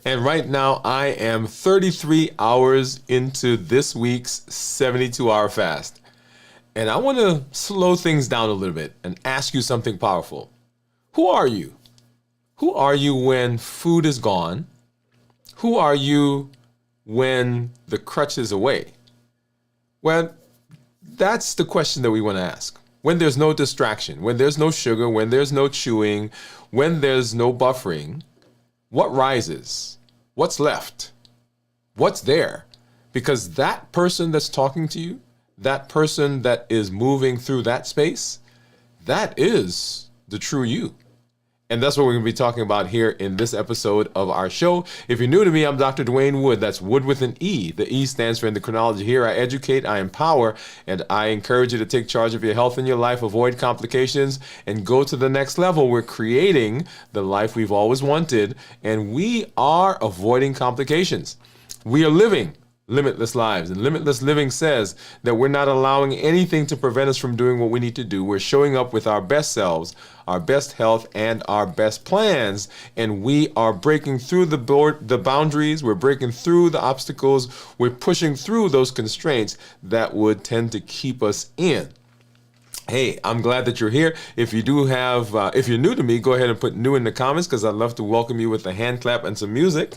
And right now, I am 33 hours into this week's 72-hour fast. And I want to slow things down a little bit and ask you something powerful. Who are you? Who are you when food is gone? Who are you when the crutch is away? Well, that's the question that we want to ask. When there's no distraction, when there's no sugar, when there's no chewing, when there's no buffering, what rises? What's left? What's there? Because that person that's talking to you, that person that is moving through that space, that is the true you. And that's what we're going to be talking about here in this episode of our show. If you're new to me, I'm Dr. Dwain Woode. That's Wood with an E. The E stands for endocrinology. Here I educate, I empower, and I encourage you to take charge of your health and your life, avoid complications, and go to the next level. We're creating the life we've always wanted, and we are avoiding complications. We are living limitless lives. And limitless living says that we're not allowing anything to prevent us from doing what we need to do. We're showing up with our best selves, our best health, and our best plans. And we are breaking through the boundaries. We're breaking through the obstacles. We're pushing through those constraints that would tend to keep us in. Hey, I'm glad that you're here. If you do have, if you're new to me, go ahead and put new in the comments, because I'd love to welcome you with a hand clap and some music.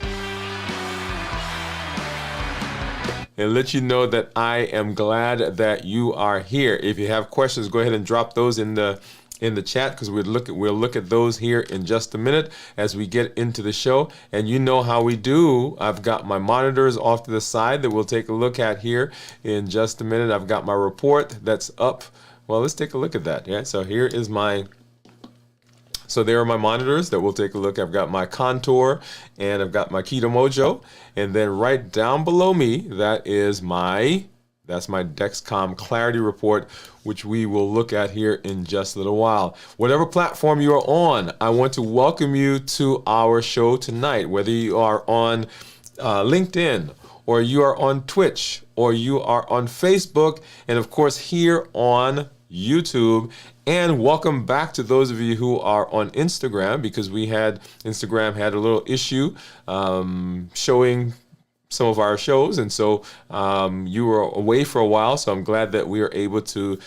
And let you know that I am glad that you are here. If you have questions, go ahead and drop those in the chat, because we'll look at those here in just a minute as we get into the show. And you know how we do. I've got my monitors off to the side that we'll take a look at here in just a minute. I've got my report that's up. Well, let's take a look at that. Yeah, so here is so there are my monitors that we'll take a look. I've got my Contour and I've got my Keto Mojo. And then right down below me, that's my Dexcom Clarity Report, which we will look at here in just a little while. Whatever platform you are on, I want to welcome you to our show tonight. Whether you are on LinkedIn, or you are on Twitch, or you are on Facebook, and of course here on YouTube. And welcome back to those of you who are on Instagram, because Instagram had a little issue showing some of our shows, and so you were away for a while, so I'm glad that we are able to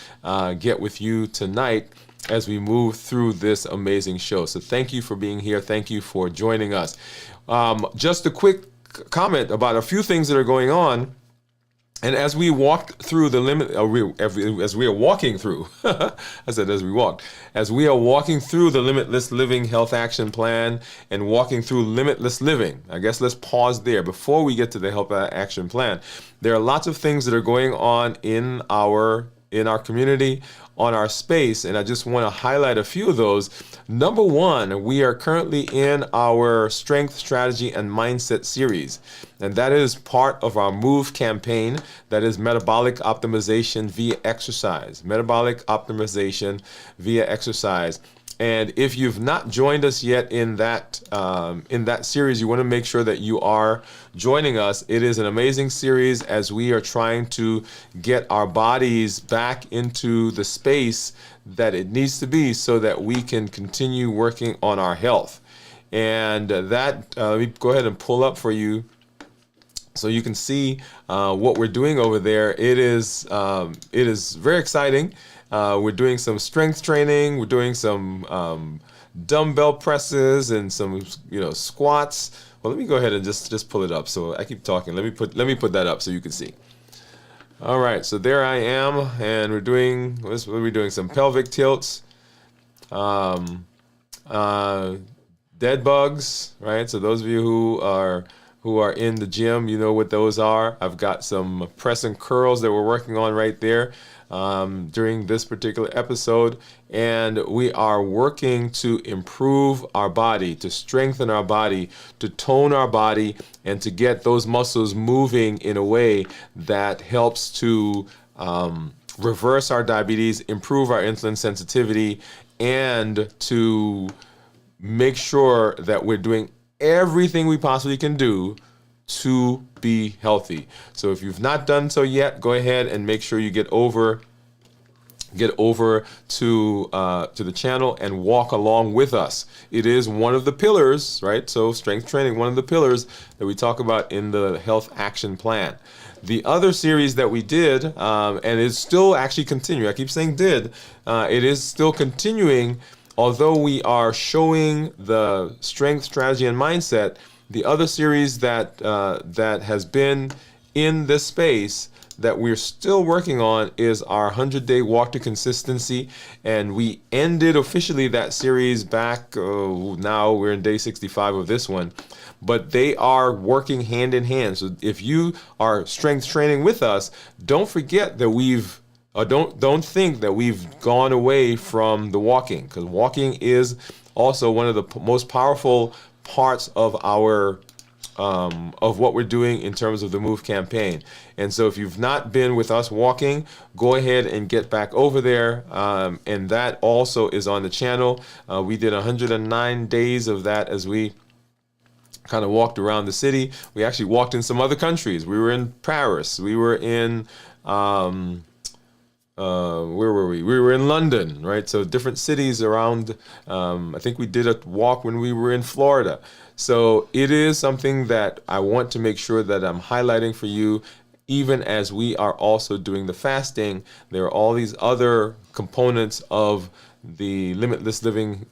get with you tonight as we move through this amazing show. So thank you for being here. Thank you for joining us. Just a quick comment about a few things that are going on. And as we walked through the as we are walking through, as we are walking through the Limitless Living Health Action Plan and walking through Limitless Living, I guess let's pause there before we get to the Health Action Plan. There are lots of things that are going on in our community, on our space, and I just want to highlight a few of those. Number one, we are currently in our Strength, Strategy, and Mindset series, and that is part of our MOVE campaign. That is metabolic optimization via exercise. Metabolic optimization via exercise. And if you've not joined us yet in that series, you want to make sure that you are joining us. It is an amazing series as we are trying to get our bodies back into the space that it needs to be so that we can continue working on our health. And that, let me go ahead and pull up for you so you can see what we're doing over there. It is very exciting. We're doing some strength training. We're doing some dumbbell presses and some squats. Well, let me go ahead and just pull it up. So I keep talking. Let me put that up so you can see. All right, so there I am, and what are we doing? Some pelvic tilts, dead bugs, right? So those of you who are in the gym, you know what those are. I've got some press and curls that we're working on right there during this particular episode, and we are working to improve our body, to strengthen our body, to tone our body, and to get those muscles moving in a way that helps to reverse our diabetes, improve our insulin sensitivity, and to make sure that we're doing everything we possibly can do to be healthy. So if you've not done so yet, go ahead and make sure you get over get over to the channel and walk along with us. It is one of the pillars, right? So strength training, one of the pillars that we talk about in the health action plan. The other series that we did, and it's still actually continuing, I keep saying did, it is still continuing, although we are showing the strength, strategy, and mindset. The other series that has been in this space that we're still working on is our 100-day walk to consistency, and we ended officially that series back, now we're in day 65 of this one, but they are working hand in hand. So if you are strength training with us, don't forget that don't think that we've gone away from the walking, because walking is also one of the most powerful parts of our of what we're doing in terms of the Move campaign. And so if you've not been with us walking, go ahead and get back over there. And that also is on the channel. We did 109 days of that as we kind of walked around the city. We actually walked in some other countries. We were in Paris. We were in, where were we? We were in London, right? So different cities around. I think we did a walk when we were in Florida. So it is something that I want to make sure that I'm highlighting for you, even as we are also doing the fasting. There are all these other components of the Limitless Living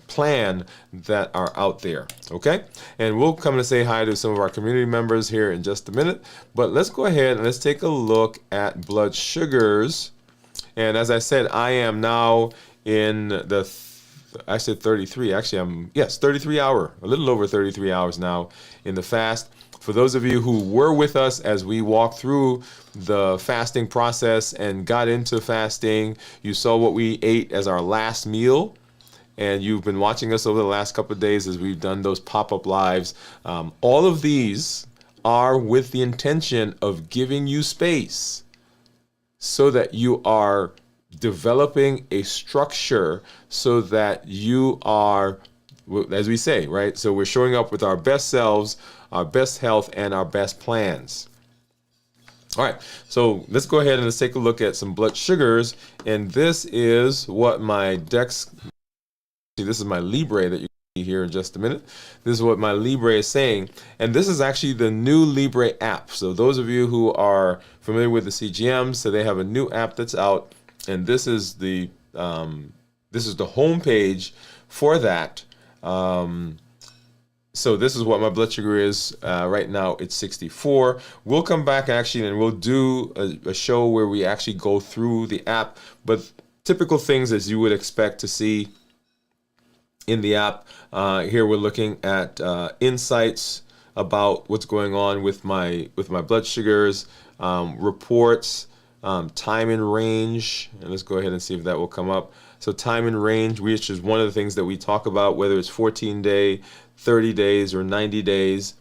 plan that are out there, okay? And we'll come to say hi to some of our community members here in just a minute, but let's go ahead and let's take a look at blood sugars. And as I said, I am now in I said 33. Actually, 33 hour, a little over 33 hours now in the fast. For those of you who were with us as we walked through the fasting process and got into fasting, you saw what we ate as our last meal. And you've been watching us over the last couple of days as we've done those pop-up lives. All of these are with the intention of giving you space so that you are developing a structure so that you are, as we say, right? So we're showing up with our best selves, our best health, and our best plans. All right, so let's go ahead and let's take a look at some blood sugars. And this is what my this is my Libre that you see here in just a minute. This is what my Libre is saying. And this is actually the new Libre app. So those of you who are familiar with the CGM, so they have a new app that's out. And this is the home page for that. So this is what my blood sugar is right now. It's 64. We'll come back actually and we'll do a show where we actually go through the app. But typical things as you would expect to see in the app. Here we're looking at insights about what's going on with my blood sugars, reports. Time in range, and let's go ahead and see if that will come up. So time in range, which is one of the things that we talk about, whether it's 14-day, 30 days, or 90 days.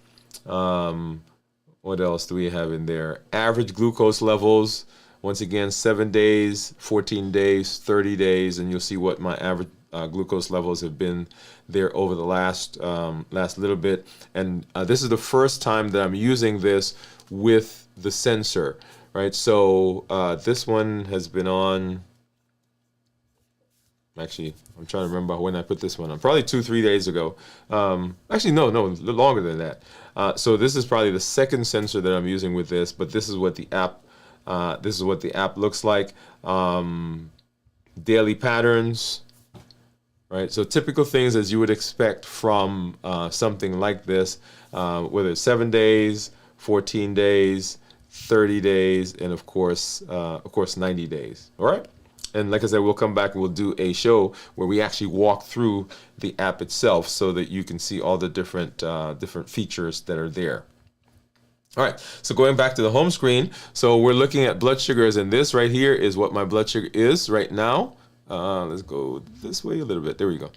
What else do we have in there? Average glucose levels, once again, 7 days, 14 days, 30 days, and you'll see what my average glucose levels have been there over the last little bit. And this is the first time that I'm using this with the sensor. Right, so this one has been on, actually, I'm trying to remember when I put this one on, probably 2-3 days ago. Actually, no, longer than that. So this is probably the second sensor that I'm using with this, but this is what the app looks like. Daily patterns, right? So typical things as you would expect from something like this, whether it's 7 days, 14 days, 30 days, and of course 90 days. All right. And like I said, we'll come back and we'll do a show where we actually walk through the app itself so that you can see all the different features that are there. All right. So going back to the home screen, so we're looking at blood sugars, and this right here is what my blood sugar is right now. Let's go this way a little bit. There we go.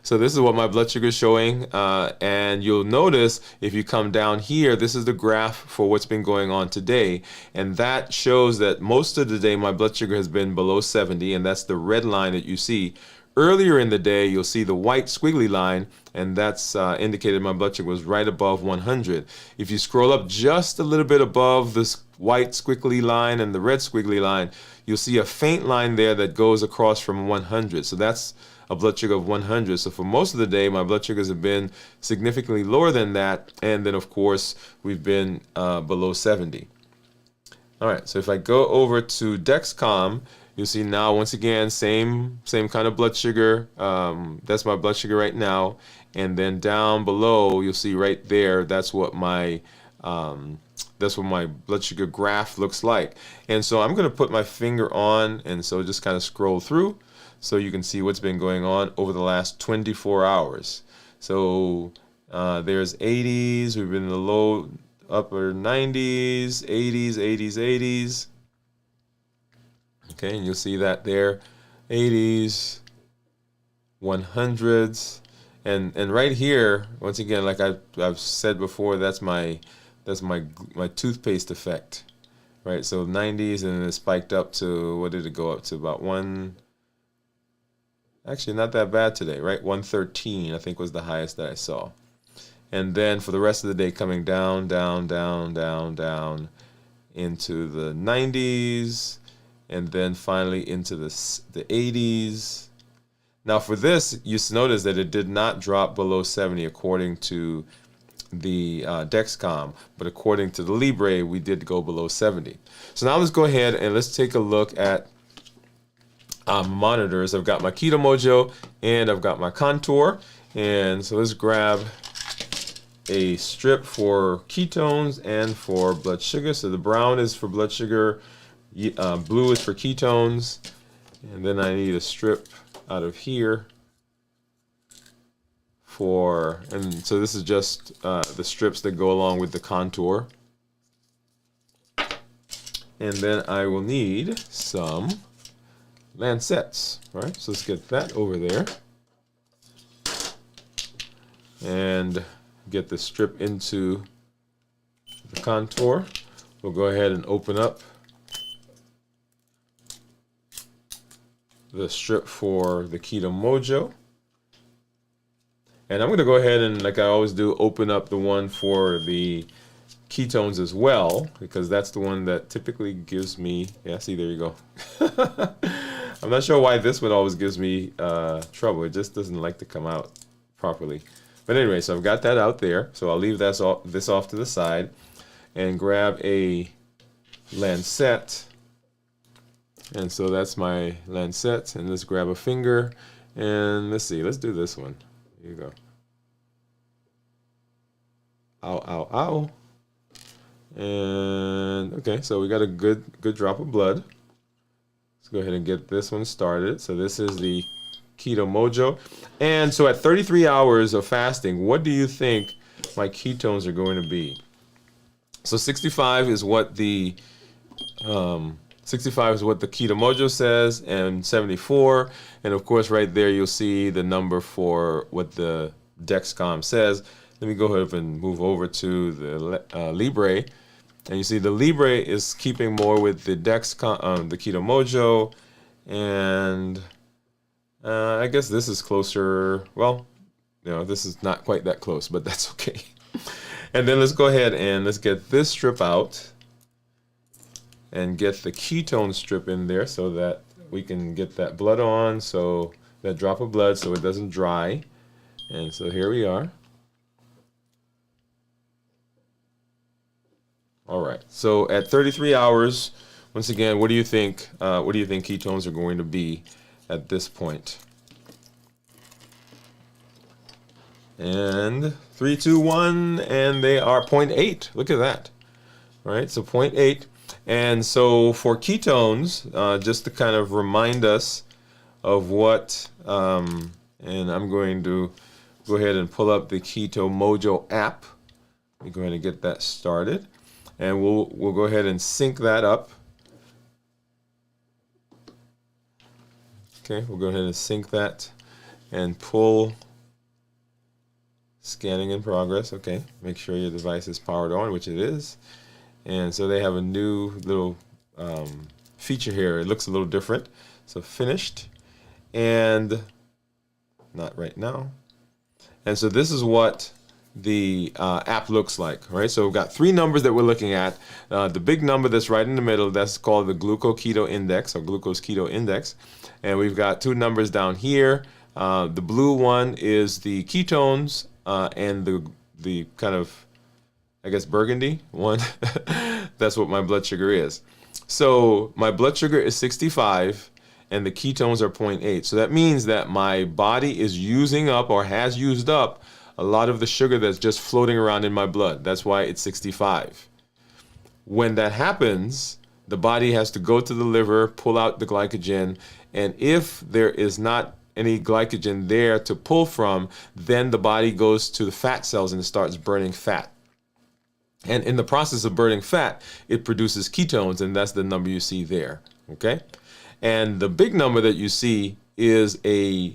So this is what my blood sugar is showing, and you'll notice if you come down here, this is the graph for what's been going on today, and that shows that most of the day my blood sugar has been below 70, and that's the red line that you see. Earlier in the day, you'll see the white squiggly line, and that's indicated my blood sugar was right above 100. If you scroll up just a little bit above this white squiggly line and the red squiggly line, you'll see a faint line there that goes across from 100. So that's a blood sugar of 100. So for most of the day, my blood sugars have been significantly lower than that. And then, of course, we've been below 70. All right, so if I go over to Dexcom, you'll see now, once again, same kind of blood sugar. That's my blood sugar right now. And then down below, you'll see right there, that's what my blood sugar graph looks like. And so I'm going to put my finger on, and so just kind of scroll through so you can see what's been going on over the last 24 hours. So there's 80s, we've been in the low upper 90s, 80s, 80s, 80s. Okay, and you'll see that there, 80s, 100s, and right here, once again, like I've said before, that's my toothpaste effect, right? So 90s, and then it spiked up to, what did it go up to? About actually not that bad today, right? 113, I think, was the highest that I saw. And then for the rest of the day, coming down, down, down, down, down into the 90s, and then finally into the 80s. Now for this, you notice that it did not drop below 70 according to the Dexcom, but according to the Libre, we did go below 70. So now let's go ahead and let's take a look at monitors. I've got my Keto Mojo and I've got my Contour. And so let's grab a strip for ketones and for blood sugar. So the brown is for blood sugar, blue is for ketones, and then I need a strip out of here and so this is just the strips that go along with the Contour. And then I will need some lancets, right? So let's get that over there and get the strip into the Contour. We'll go ahead and open up the strip for the Keto Mojo. And I'm going to go ahead and, like I always do, open up the one for the ketones as well, because that's the one that typically gives me, yeah, see, there you go. I'm not sure why this one always gives me trouble. It just doesn't like to come out properly. But anyway, so I've got that out there. So I'll leave this off to the side and grab a lancet. And so that's my lancet. And let's grab a finger. And let's see. Let's do this one. Here you go. Ow, ow, ow. And okay, so we got a good drop of blood. Let's go ahead and get this one started. So this is the Keto Mojo. And so at 33 hours of fasting, what do you think my ketones are going to be? So 65 is what the Keto Mojo says, and 74. And of course, right there, you'll see the number for what the Dexcom says. Let me go ahead and move over to the Libre. And you see the Libre is keeping more with the Dexcom, the Keto Mojo. And I guess this is closer. Well, this is not quite that close, but that's okay. And then let's go ahead and let's get this strip out and get the ketone strip in there so that we can get that blood on, so that drop of blood, so it doesn't dry. And so here we are. All right. So at 33 hours, once again, what do you think? What do you think ketones are going to be at this point? And 3, 2, 1, and they are 0.8. Look at that. All right. So 0.8. And so for ketones, just to kind of remind us of what, and I'm going to go ahead and pull up the Keto Mojo app. Let me go ahead and get that started. And we'll go ahead and sync that up. Okay, we'll go ahead and sync that and pull scanning in progress. Okay, make sure your device is powered on, which it is. And so they have a new little feature here. It looks a little different. So finished, and not right now. And so this is what app looks like, right? So we've got three numbers that we're looking at. The big number that's right in the middle, that's called the glucose-keto index, or glucose-keto index. And we've got two numbers down here. The blue one is the ketones, and the kind of, I guess, burgundy one, that's what my blood sugar is. So my blood sugar is 65 and the ketones are 0.8. So that means that my body is using up, or has used up, a lot of the sugar that's just floating around in my blood. That's why it's 65. When that happens, the body has to go to the liver, pull out the glycogen, and if there is not any glycogen there to pull from, then the body goes to the fat cells and starts burning fat. And in the process of burning fat, it produces ketones, and that's the number you see there, okay? And the big number that you see is a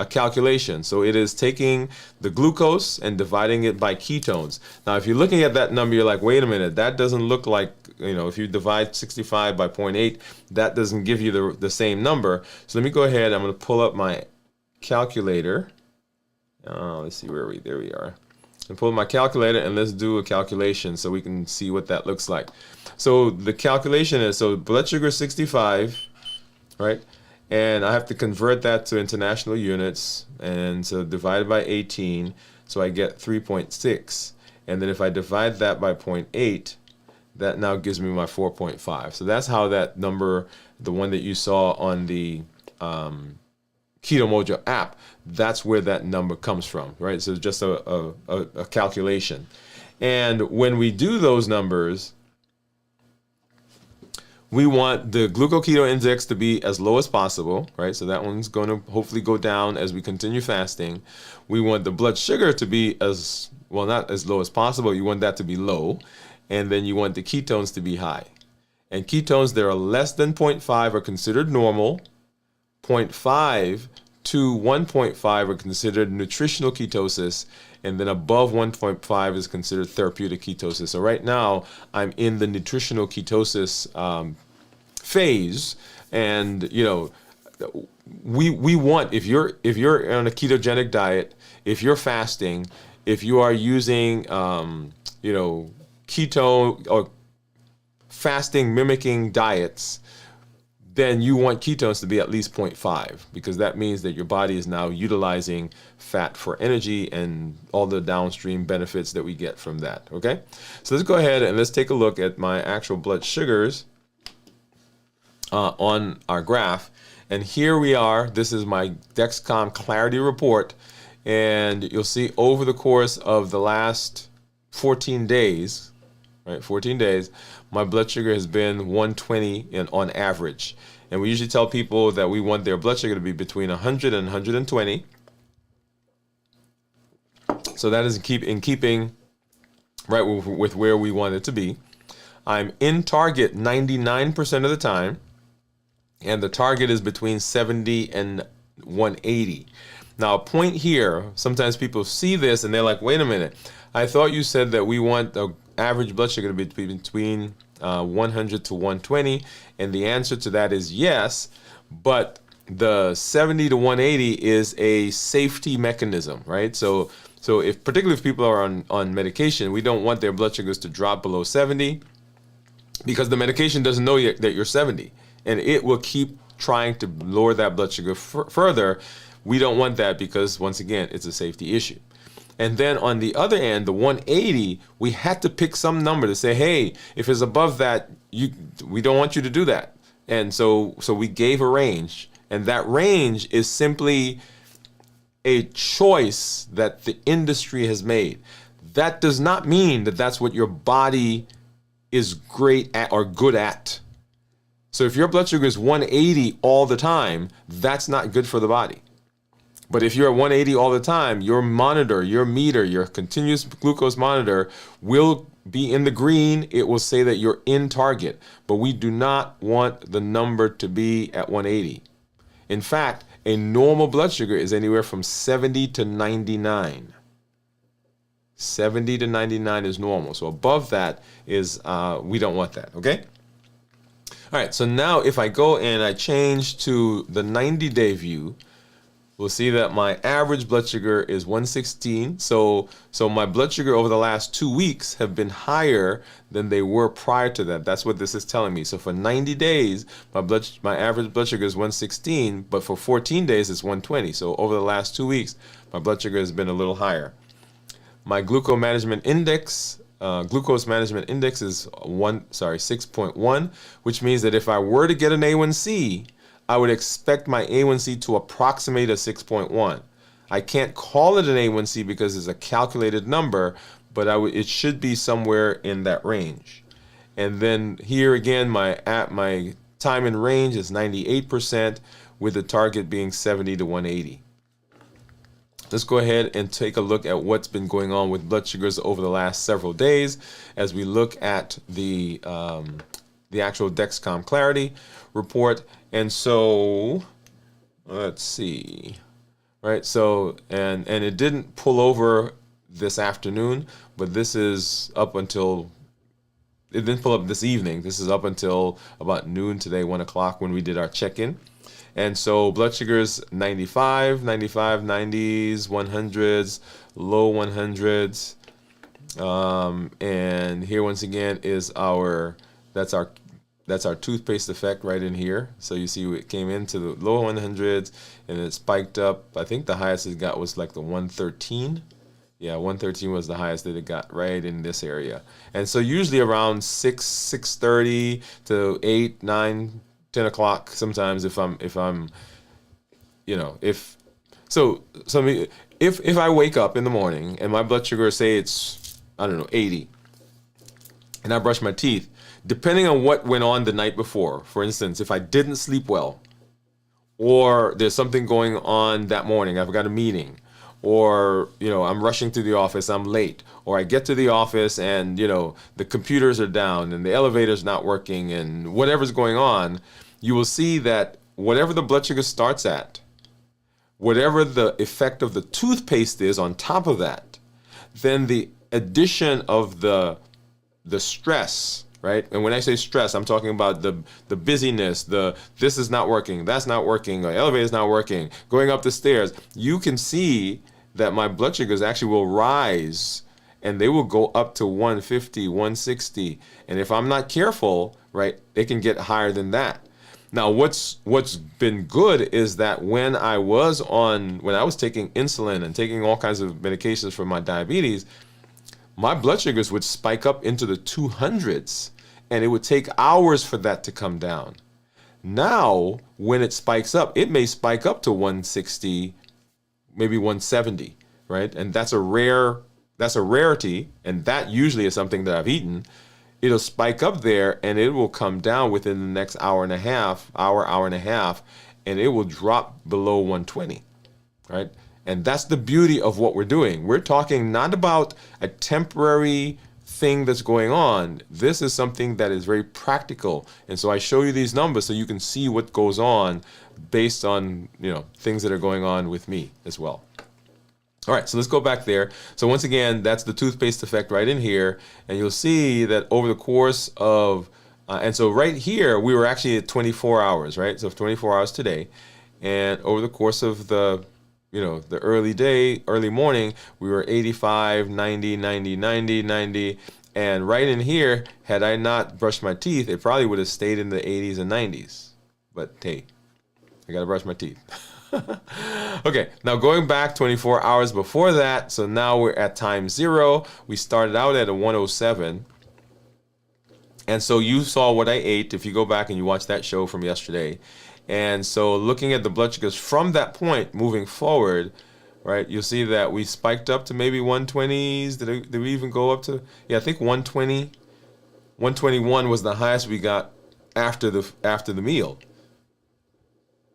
calculation. So it is taking the glucose and dividing it by ketones. Now, if you're looking at that number, you're like, wait a minute, that doesn't look like, if you divide 65 by 0.8, that doesn't give you the same number. So let me go ahead. I'm going to pull up my calculator. Let's see there we are. And pull my calculator and let's do a calculation so we can see what that looks like. So the calculation is, so blood sugar 65, right? And I have to convert that to international units, and so divided by 18, so I get 3.6. And then if I divide that by 0.8, that now gives me my 4.5. So that's how that number, the one that you saw on the Keto Mojo app, that's where that number comes from, right? So it's just a calculation. And when we do those numbers, we want the glucose-keto index to be as low as possible, right? So that one's going to hopefully go down as we continue fasting. We want the blood sugar to be not as low as possible. You want that to be low. And then you want the ketones to be high. And ketones that are less than 0.5 are considered normal. 0.5 to 1.5 are considered nutritional ketosis. And then above 1.5 is considered therapeutic ketosis. So right now, I'm in the nutritional ketosis phase. And, we want, if you're on a ketogenic diet, if you're fasting, if you are using, keto or fasting mimicking diets, then you want ketones to be at least 0.5, because that means that your body is now utilizing fat for energy and all the downstream benefits that we get from that, okay? So let's go ahead and let's take a look at my actual blood sugars on our graph. And here we are. This is my Dexcom Clarity Report. And you'll see over the course of the last 14 days, right, 14 days, my blood sugar has been 120 on average. And we usually tell people that we want their blood sugar to be between 100 and 120. So that is in keeping right with where we want it to be. I'm in target 99% of the time, and the target is between 70 and 180. Now, a point here, sometimes people see this and they're like, wait a minute, I thought you said that we want the average blood sugar to be between 100 to 120, and the answer to that is yes, but the 70 to 180 is a safety mechanism, right? So particularly if people are on medication, we don't want their blood sugars to drop below 70, because the medication doesn't know yet that you're 70, and it will keep trying to lower that blood sugar further. We don't want that because, once again, it's a safety issue. And then on the other end, the 180, we had to pick some number to say, hey, if it's above that, we don't want you to do that. And so we gave a range, and that range is simply a choice that the industry has made. That does not mean that that's what your body is great at or good at. So if your blood sugar is 180 all the time, that's not good for the body. But if you're at 180 all the time, your monitor, your meter, your continuous glucose monitor will be in the green. It will say that you're in target. But we do not want the number to be at 180. In fact, a normal blood sugar is anywhere from 70 to 99. 70 to 99 is normal. So above that is, we don't want that, okay? All right, so now if I go and I change to the 90-day view, we'll see that my average blood sugar is 116. So my blood sugar over the last 2 weeks have been higher than they were prior to that. That's what this is telling me. So for 90 days, my average blood sugar is 116, but for 14 days it's 120. So over the last 2 weeks, my blood sugar has been a little higher. My glucose management index is 6.1, which means that if I were to get an A1C, I would expect my A1C to approximate a 6.1. I can't call it an A1C because it's a calculated number, but it should be somewhere in that range. And then here again, my time in range is 98%, with the target being 70 to 180. Let's go ahead and take a look at what's been going on with blood sugars over the last several days as we look at the actual Dexcom Clarity report. And so, let's see, right? So, and it didn't pull over this afternoon, but this is up until, it didn't pull up this evening. This is up until about noon today, 1 o'clock when we did our check-in. And so blood sugars 95, 90s, 100s, low 100s. And here once again is that's our toothpaste effect right in here. So you see it came into the low 100s and it spiked up. I think the highest it got was like the 113. Yeah, 113 was the highest that it got right in this area. And so usually around 6:30 to 8, 9, 10 o'clock sometimes if I wake up in the morning and my blood sugar, say it's, 80, and I brush my teeth, depending on what went on the night before, for instance, if I didn't sleep well, or there's something going on that morning, I've got a meeting, or, I'm rushing to the office, I'm late, or I get to the office and, the computers are down and the elevator's not working and whatever's going on, you will see that whatever the blood sugar starts at, whatever the effect of the toothpaste is on top of that, then the addition of the stress, right? And when I say stress, I'm talking about the busyness, this is not working, that's not working, the elevator's not working, going up the stairs. You can see that my blood sugars actually will rise and they will go up to 150, 160. And if I'm not careful, right, it can get higher than that. Now, what's been good is that when I was taking insulin and taking all kinds of medications for my diabetes, my blood sugars would spike up into the 200s, and it would take hours for that to come down. Now, when it spikes up, it may spike up to 160, maybe 170, right? And that's a rarity, and that usually is something that I've eaten. It'll spike up there and it will come down within the next hour and a half, and it will drop below 120, right? And that's the beauty of what we're doing. We're talking not about a temporary thing that's going on. This is something that is very practical. And so I show you these numbers so you can see what goes on based on, things that are going on with me as well. All right, so let's go back there. So once again, that's the toothpaste effect right in here. And you'll see that over the course of, and so right here, we were actually at 24 hours, right? So 24 hours today. And over the course of the early morning, we were 85, 90, 90, 90, 90. And right in here, had I not brushed my teeth, it probably would have stayed in the 80s and 90s. But hey, I got to brush my teeth. Okay, now going back 24 hours before that, so now we're at time 0. We started out at a 107. And so you saw what I ate if you go back and you watch that show from yesterday. And so looking at the blood sugars from that point moving forward, right, you'll see that we spiked up to maybe 120s. Did we even go up to, I think 120, 121 was the highest we got after the meal.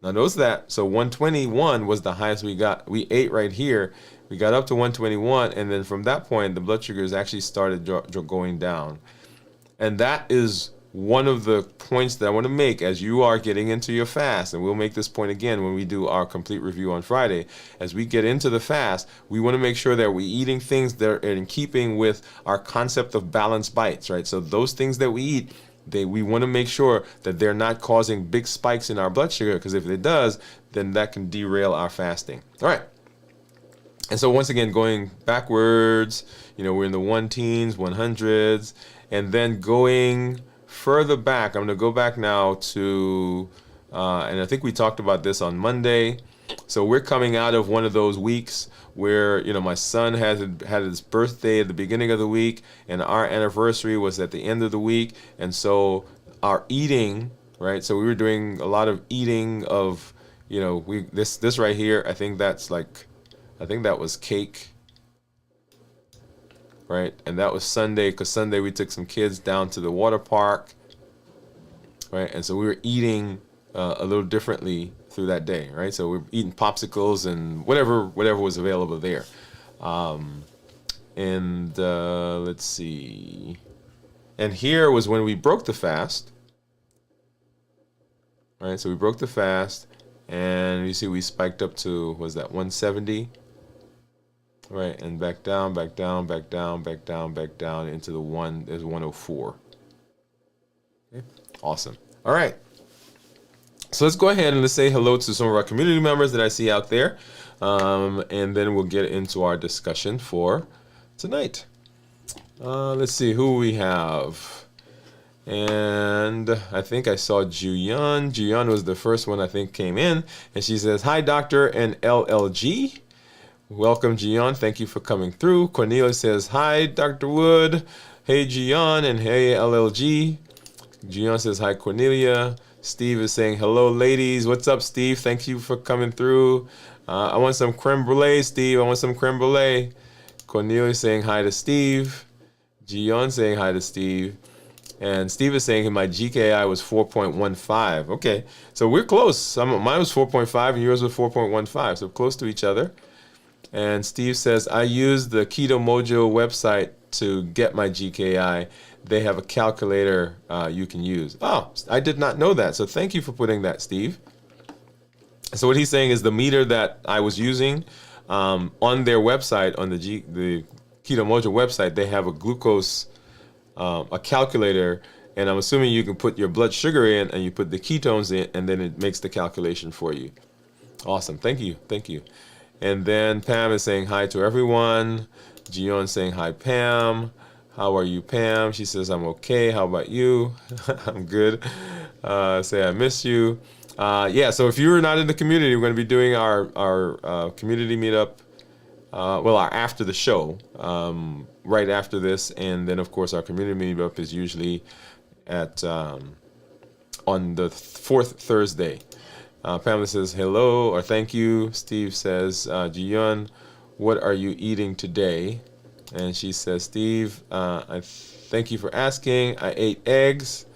Now notice that, so 121 was the highest we got. We ate right here. We got up to 121, and then from that point, the blood sugars actually started going down. And that is one of the points that I want to make as you are getting into your fast. And we'll make this point again when we do our complete review on Friday. As we get into the fast, we want to make sure that we're eating things that are in keeping with our concept of balanced bites, right? So those things that we eat we want to make sure that they're not causing big spikes in our blood sugar, because if it does, then that can derail our fasting. All right. And so once again, going backwards, we're in the 100s, and then going further back. I'm going to go back now to, and I think we talked about this on Monday. So we're coming out of one of those weeks where, my son had his birthday at the beginning of the week, and our anniversary was at the end of the week. And so our eating, right? So we were doing a lot of eating of, this right here, I think that was cake, right? And that was Sunday, because Sunday we took some kids down to the water park, right? And so we were eating a little differently through that day, right? So we're eating popsicles and whatever was available there. Let's see. And here was when we broke the fast, right? So we broke the fast, and you see we spiked up to, was that 170? Right, and back down, back down, back down, back down, back down into the there's 104. Okay, awesome. All right. So let's go ahead and let's say hello to some of our community members that I see out there. And then we'll get into our discussion for tonight. Let's see who we have. And I think I saw Juyeon. Juyeon was the first one I think came in. And she says, "Hi, Doctor and LLG. Welcome, Gian. Thank you for coming through." Cornelia says, "Hi, Dr. Wood. Hey, Gian, and hey, LLG." Gian says, "Hi, Cornelia." Steve is saying, "Hello, ladies. What's up, Steve? Thank you for coming through. I want some creme brulee, Steve. I want some creme brulee." Cornelia is saying hi to Steve. Gian saying hi to Steve. And Steve is saying my GKI was 4.15. Okay, so we're close. Mine was 4.5 and yours was 4.15, so close to each other. And Steve says, "I use the Keto Mojo website to get my GKI. They have a calculator you can use." Oh, I did not know that. So thank you for putting that, Steve. So what he's saying is the meter that I was using on their website, on the Keto Mojo website, they have a glucose, a calculator. And I'm assuming you can put your blood sugar in and you put the ketones in, and then it makes the calculation for you. Awesome. Thank you. Thank you. And then Pam is saying hi to everyone. Gion saying hi, Pam. How are you, Pam? She says, "I'm okay. How about you?" "I'm good." Say, "I miss you." Yeah, so if you're not in the community, we're going to be doing our community meetup, our after the show, right after this. And then, of course, our community meetup is usually at on the fourth Thursday. Pamela says hello or thank you. Steve says, "Jiyeon, what are you eating today?" And she says, "Steve, I thank you for asking. I ate eggs,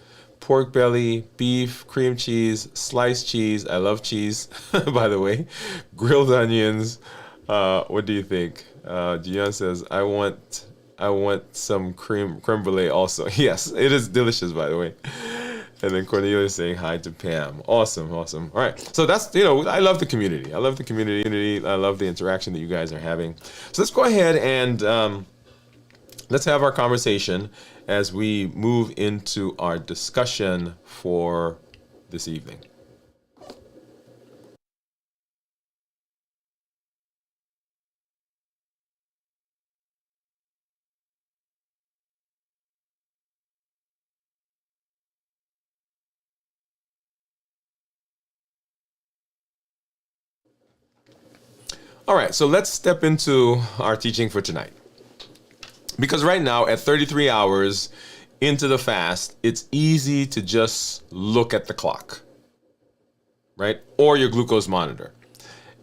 pork belly, beef, cream cheese, sliced cheese." I love cheese, by the way. Grilled onions. What do you think? Jiyeon says, I want some creme brulee also. Yes, it is delicious, by the way. And then Cornelia is saying hi to Pam. Awesome, awesome. All right. So that's, I love the community. I love the community. I love the interaction that you guys are having. So let's go ahead and let's have our conversation as we move into our discussion for this evening. All right, so let's step into our teaching for tonight. Because right now, at 33 hours into the fast, it's easy to just look at the clock, right? Or your glucose monitor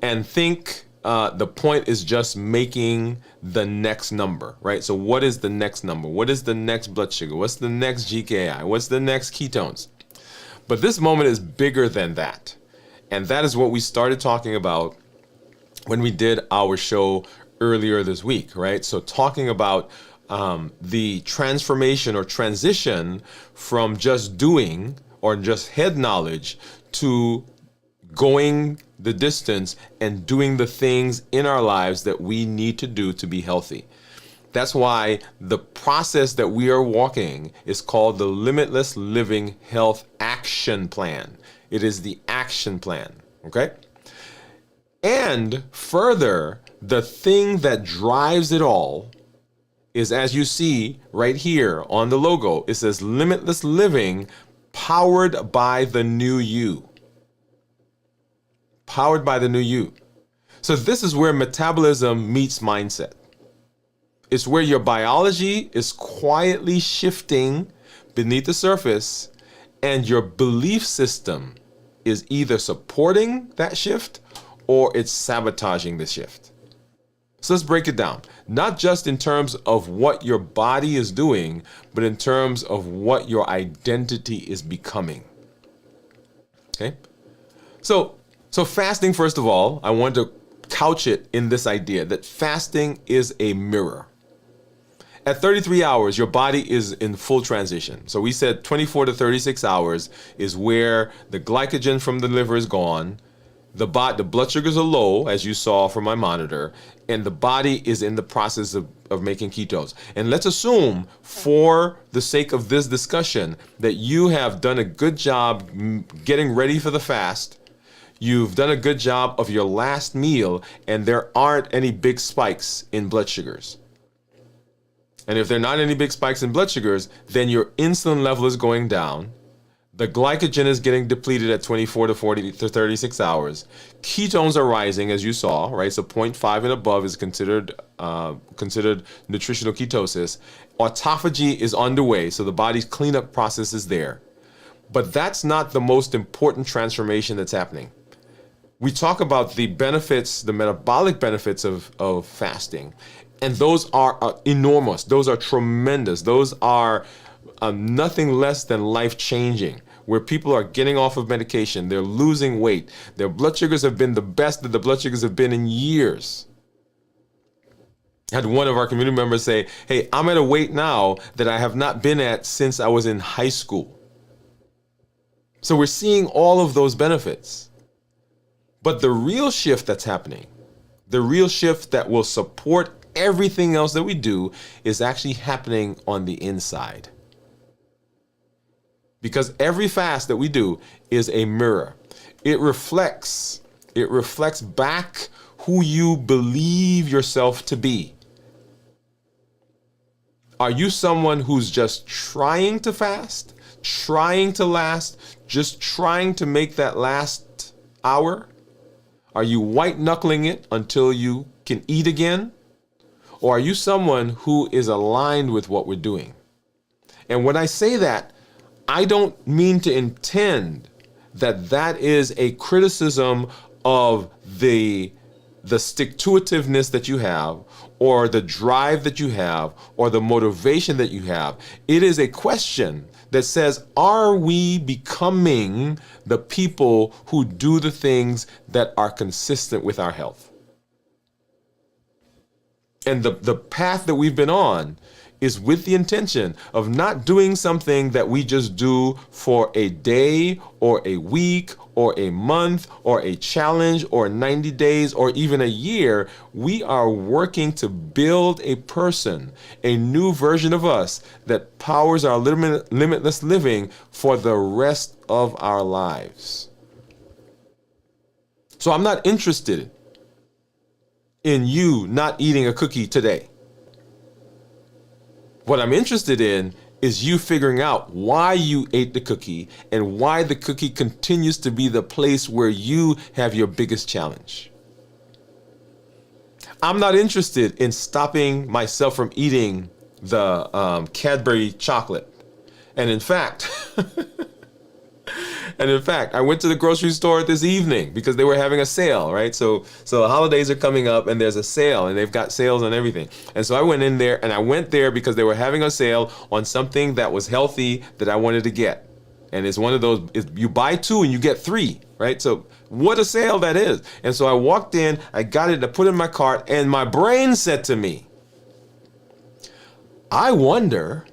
and think the point is just making the next number, right? So what is the next number? What is the next blood sugar? What's the next GKI? What's the next ketones? But this moment is bigger than that. And that is what we started talking about when we did our show earlier this week, right? So talking about the transformation or transition from just doing or just head knowledge to going the distance and doing the things in our lives that we need to do to be healthy. That's why the process that we are walking is called the Limitless Living Health Action Plan. It is the action plan, okay? And further, the thing that drives it all is, as you see right here on the logo, it says Limitless Living, powered by the new you. Powered by the new you. So this is where metabolism meets mindset. It's where your biology is quietly shifting beneath the surface, and your belief system is either supporting that shift or it's sabotaging the shift. So let's break it down. Not just in terms of what your body is doing, but in terms of what your identity is becoming. Okay? So fasting, first of all, I want to couch it in this idea that fasting is a mirror. At 33 hours, your body is in full transition. So we said 24 to 36 hours is where the glycogen from the liver is gone. The blood sugars are low, as you saw from my monitor, and the body is in the process of making ketones. And let's assume, for the sake of this discussion, that you have done a good job getting ready for the fast. You've done a good job of your last meal, and there aren't any big spikes in blood sugars. And if there are not any big spikes in blood sugars, then your insulin level is going down. The glycogen is getting depleted at 24 to 40 to 36 hours. Ketones are rising, as you saw, right? So 0.5 and above is considered nutritional ketosis. Autophagy is underway, so the body's cleanup process is there. But that's not the most important transformation that's happening. We talk about the benefits, the metabolic benefits of fasting. And those are enormous. Those are tremendous. Those are nothing less than life-changing, where people are getting off of medication. They're losing weight. Their blood sugars have been the best that the blood sugars have been in years. I had one of our community members say, hey, I'm at a weight now that I have not been at since I was in high school. So we're seeing all of those benefits. But the real shift that's happening, the real shift that will support everything else that we do, is actually happening on the inside. Because every fast that we do is a mirror. It reflects back who you believe yourself to be. Are you someone who's just trying to fast, trying to last, just trying to make that last hour? Are you white knuckling it until you can eat again? Or are you someone who is aligned with what we're doing? And when I say that, I don't mean to intend that that is a criticism of the stick-to-itiveness that you have, or the drive that you have, or the motivation that you have. It is a question that says, are we becoming the people who do the things that are consistent with our health? And the path that we've been on is with the intention of not doing something that we just do for a day or a week or a month or a challenge or 90 days or even a year. We are working to build a person, a new version of us that powers our limitless living for the rest of our lives. So I'm not interested in you not eating a cookie today. What I'm interested in is you figuring out why you ate the cookie and why the cookie continues to be the place where you have your biggest challenge. I'm not interested in stopping myself from eating the Cadbury chocolate. And in fact, I went to the grocery store this evening because they were having a sale, right? So the holidays are coming up and there's a sale and they've got sales on everything. And so I went in there, and I went there because they were having a sale on something that was healthy that I wanted to get. And it's one of those, you buy two and you get three, right? So what a sale that is. And so I walked in, I got it, I put it in my cart, and my brain said to me, I wonder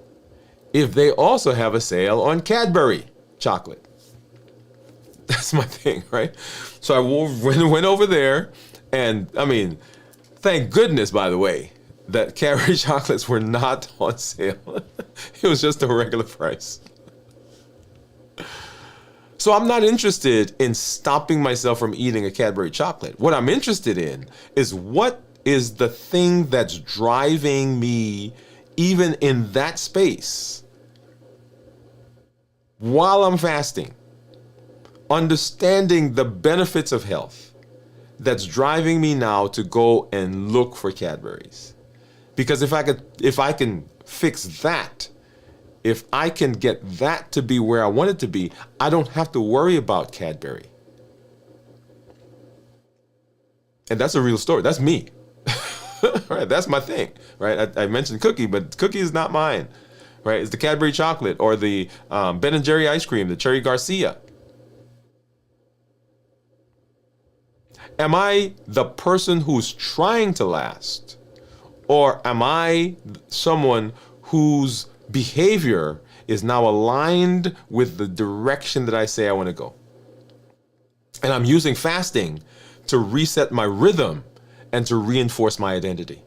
if they also have a sale on Cadbury chocolate. That's my thing, right? So I went over there, and I mean, thank goodness, by the way, that Cadbury chocolates were not on sale. It was just a regular price. So I'm not interested in stopping myself from eating a Cadbury chocolate. What I'm interested in is what is the thing that's driving me even in that space while I'm fasting, understanding the benefits of health that's driving me now to go and look for Cadburys. Because if I can fix that, if I can get that to be where I want it to be, I don't have to worry about Cadbury. And that's a real story. That's me. Right? That's my thing. Right? I mentioned cookie, but cookie is not mine. Right? It's the Cadbury chocolate or the Ben and Jerry ice cream, the Cherry Garcia. Am I the person who's trying to last? Or am I someone whose behavior is now aligned with the direction that I say I want to go? And I'm using fasting to reset my rhythm and to reinforce my identity.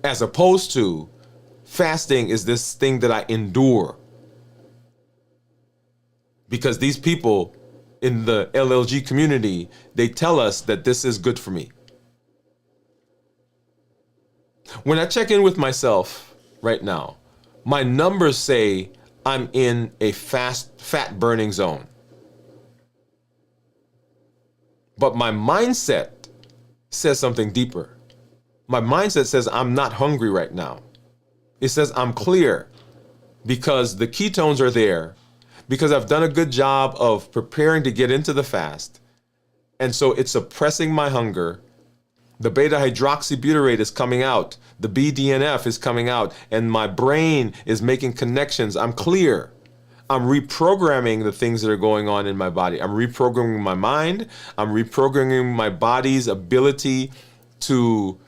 As opposed to fasting is this thing that I endure. Because these people in the LLG community, they tell us that this is good for me. When I check in with myself right now, my numbers say I'm in a fat burning zone. But my mindset says something deeper. My mindset says I'm not hungry right now. It says I'm clear because the ketones are there, because I've done a good job of preparing to get into the fast. And so it's suppressing my hunger. The beta hydroxybutyrate is coming out. The BDNF is coming out. And my brain is making connections. I'm clear. I'm reprogramming the things that are going on in my body. I'm reprogramming my mind. I'm reprogramming my body's ability to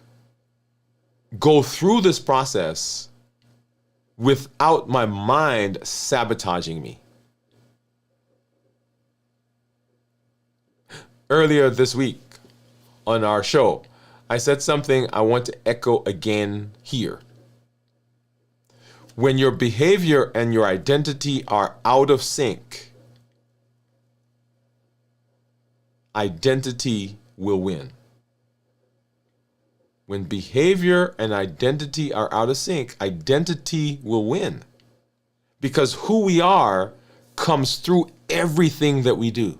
go through this process without my mind sabotaging me. Earlier this week on our show, I said something I want to echo again here. When your behavior and your identity are out of sync, identity will win. When behavior and identity are out of sync, identity will win. Because who we are comes through everything that we do.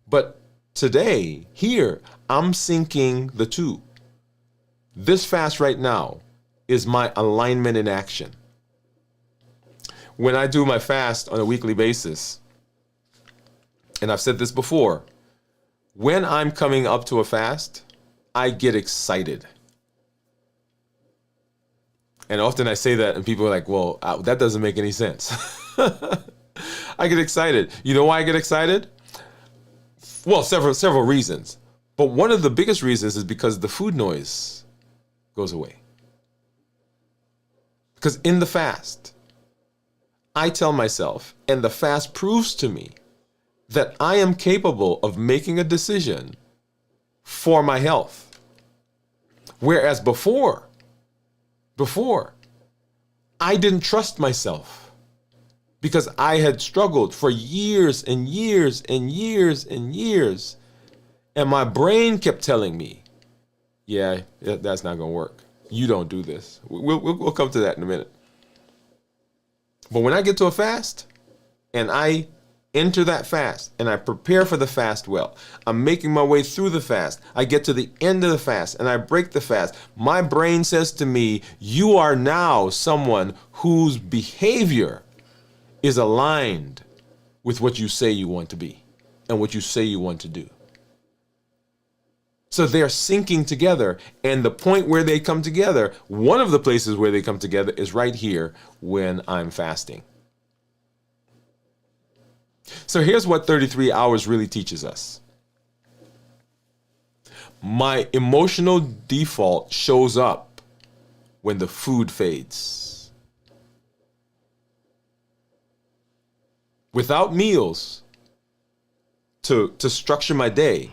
But today, here, I'm syncing the two. This fast right now is my alignment in action. When I do my fast on a weekly basis, and I've said this before, when I'm coming up to a fast, I get excited. And often I say that and people are like, well, that doesn't make any sense. I get excited. You know why I get excited? Well, several reasons. But one of the biggest reasons is because the food noise goes away. Because in the fast, I tell myself, and the fast proves to me, that I am capable of making a decision for my health. Whereas before, I didn't trust myself because I had struggled for years and years and years and years. And my brain kept telling me, yeah, that's not going to work. You don't do this. We'll come to that in a minute. But when I get to a fast and I enter that fast and I prepare for the fast well, I'm making my way through the fast. I get to the end of the fast and I break the fast. My brain says to me, you are now someone whose behavior is aligned with what you say you want to be and what you say you want to do. So they're syncing together, and the point where they come together, one of the places where they come together is right here when I'm fasting. So here's what 33 hours really teaches us. My emotional default shows up when the food fades. Without meals to structure my day,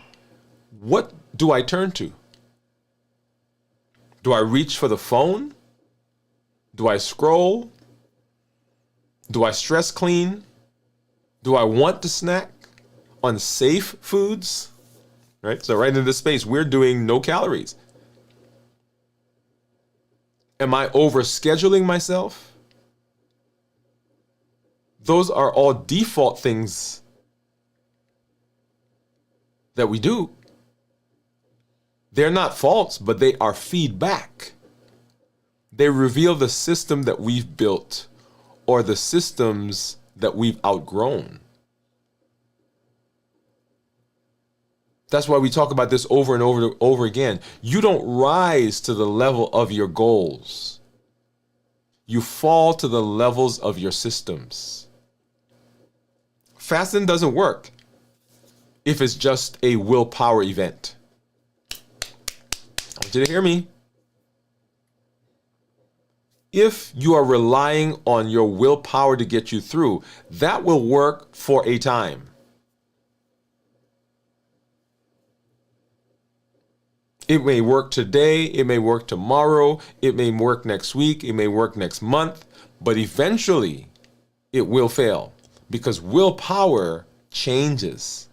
what do I turn to? Do I reach for the phone? Do I scroll? Do I stress clean? Do I want to snack on safe foods? Right? So right in this space, we're doing no calories. Am I overscheduling myself? Those are all default things that we do. They're not faults, but they are feedback. They reveal the system that we've built or the systems that we've outgrown. That's why we talk about this over and over again. You don't rise to the level of your goals. You fall to the levels of your systems. Fasting doesn't work if it's just a willpower event. I want you to hear me. If you are relying on your willpower to get you through, that will work for a time. It may work today, it may work tomorrow, it may work next week, it may work next month, but eventually it will fail because willpower changes.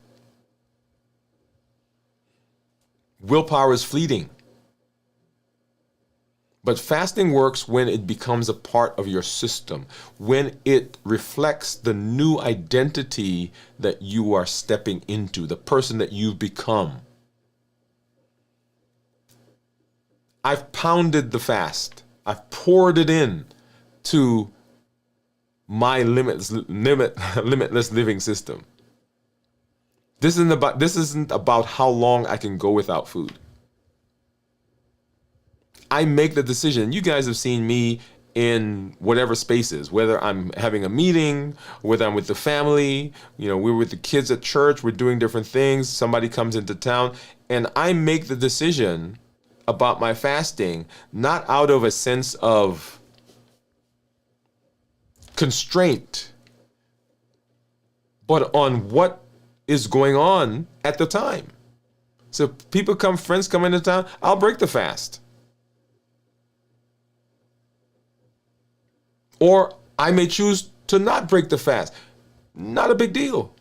Willpower is fleeting. But fasting works when it becomes a part of your system, when it reflects the new identity that you are stepping into, the person that you've become. I've pounded the fast. I've poured it in to my limitless living system. This isn't about how long I can go without food. I make the decision. You guys have seen me in whatever spaces, whether I'm having a meeting, whether I'm with the family, we're with the kids at church, we're doing different things, somebody comes into town, and I make the decision about my fasting, not out of a sense of constraint, but on what is going on at the time. So friends come into town, I'll break the fast. Or I may choose to not break the fast. Not a big deal.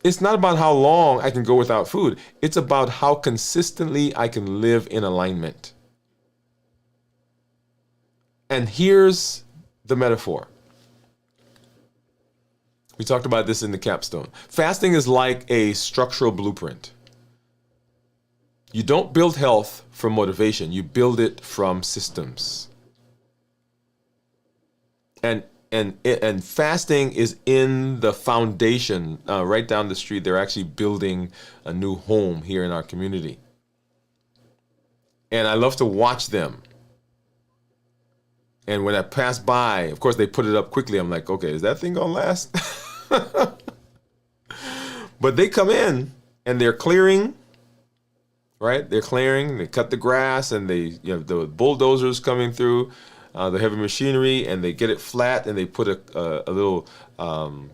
It's not about how long I can go without food. It's about how consistently I can live in alignment. And here's the metaphor. We talked about this in the capstone. Fasting is like a structural blueprint. You don't build health from motivation. You build it from systems. And fasting is in the foundation. Right down the street, they're actually building a new home here in our community. And I love to watch them. And when I pass by, of course, they put it up quickly. I'm like, okay, is that thing gonna last? But they come in and they're clearing, right? They're clearing, they cut the grass, and the bulldozers coming through. The heavy machinery, and they get it flat, and they put a little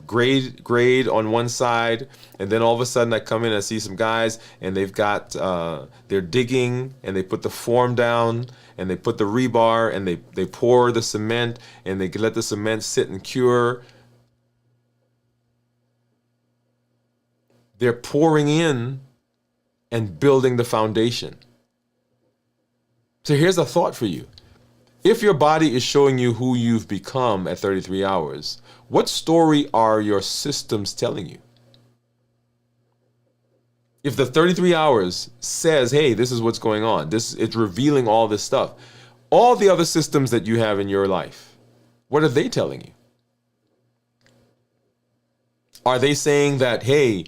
grade on one side, and then all of a sudden I come in and I see some guys, and they've got they're digging, and they put the form down, and they put the rebar, and they pour the cement, and they let the cement sit and cure. They're pouring in and building the foundation. So here's a thought for you. If your body is showing you who you've become at 33 hours, what story are your systems telling you? If the 33 hours says, hey, this is what's going on, it's revealing all this stuff, all the other systems that you have in your life, what are they telling you? Are they saying that, hey,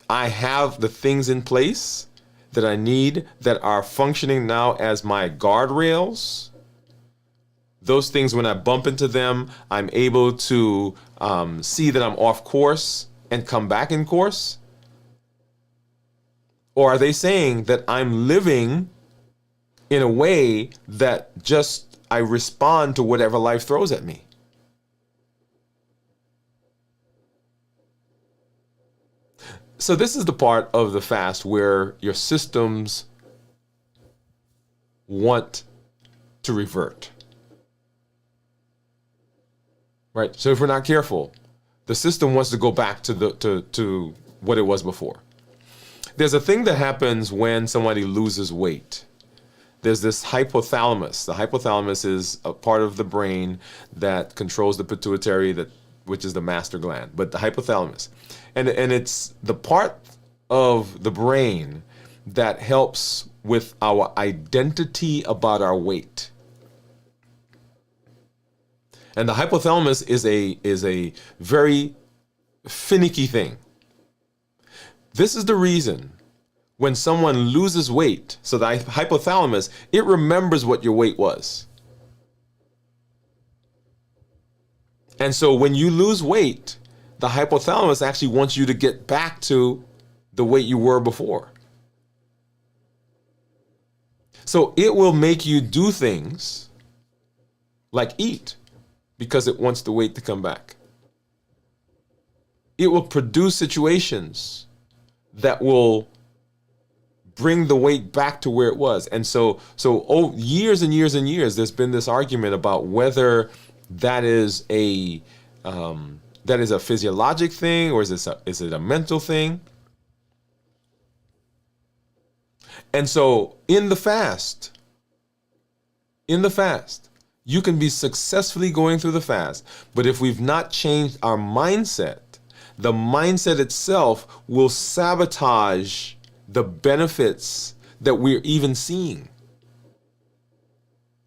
I have the things in place that I need that are functioning now as my guardrails? Those things, when I bump into them, I'm able to see that I'm off course and come back in course? Or are they saying that I'm living in a way that just I respond to whatever life throws at me? So this is the part of the fast where your systems want to revert. Right? So if we're not careful, the system wants to go back to what it was before. There's a thing that happens when somebody loses weight. There's this hypothalamus. The hypothalamus is a part of the brain that controls the pituitary, which is the master gland. But the hypothalamus, and it's the part of the brain that helps with our identity about our weight. And the hypothalamus is a very finicky thing. This is the reason when someone loses weight, so the hypothalamus, it remembers what your weight was. And so when you lose weight, the hypothalamus actually wants you to get back to the weight you were before. So it will make you do things like eat because it wants the weight to come back. It will produce situations that will bring the weight back to where it was. And so years and years and years, there's been this argument about whether that is a physiologic thing or is it a mental thing. And so in the fast, you can be successfully going through the fast, but if we've not changed our mindset, the mindset itself will sabotage the benefits that we're even seeing.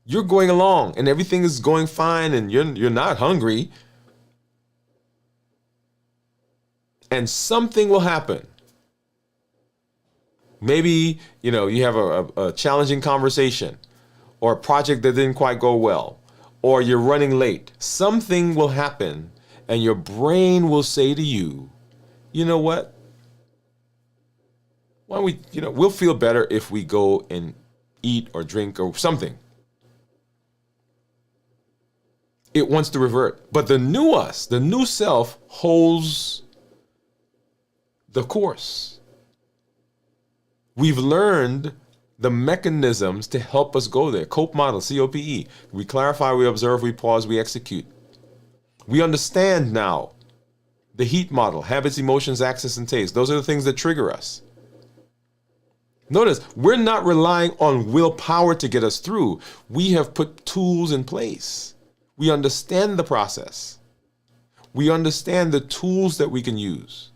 You're going along and everything is going fine and you're not hungry. And something will happen. Maybe, you have a challenging conversation or a project that didn't quite go well, or you're running late. Something will happen and your brain will say to you, you know what? Why don't we, we'll feel better if we go and eat or drink or something. It wants to revert. But the new us, the new self holds the course. We've learned the mechanisms to help us go there. COPE model, COPE. We clarify, we observe, we pause, we execute. We understand now the HEAT model, habits, emotions, access, and taste. Those are the things that trigger us. Notice, we're not relying on willpower to get us through. We have put tools in place. We understand the process. We understand the tools that we can use.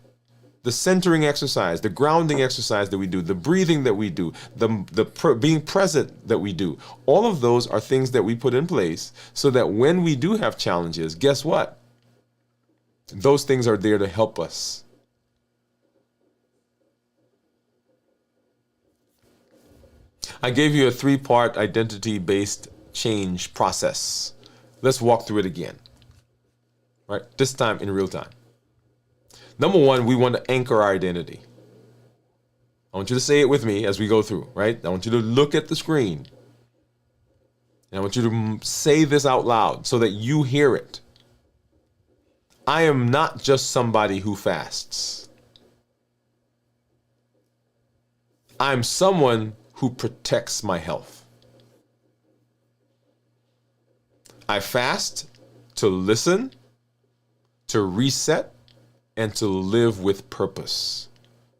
The centering exercise, the grounding exercise that we do, the breathing that we do, the being present that we do. All of those are things that we put in place so that when we do have challenges, guess what? Those things are there to help us. I gave you a 3-part identity-based change process. Let's walk through it again, right? This time in real time. Number 1, we want to anchor our identity. I want you to say it with me as we go through, right? I want you to look at the screen. And I want you to say this out loud so that you hear it. I am not just somebody who fasts. I'm someone who protects my health. I fast to listen, to reset, and to live with purpose.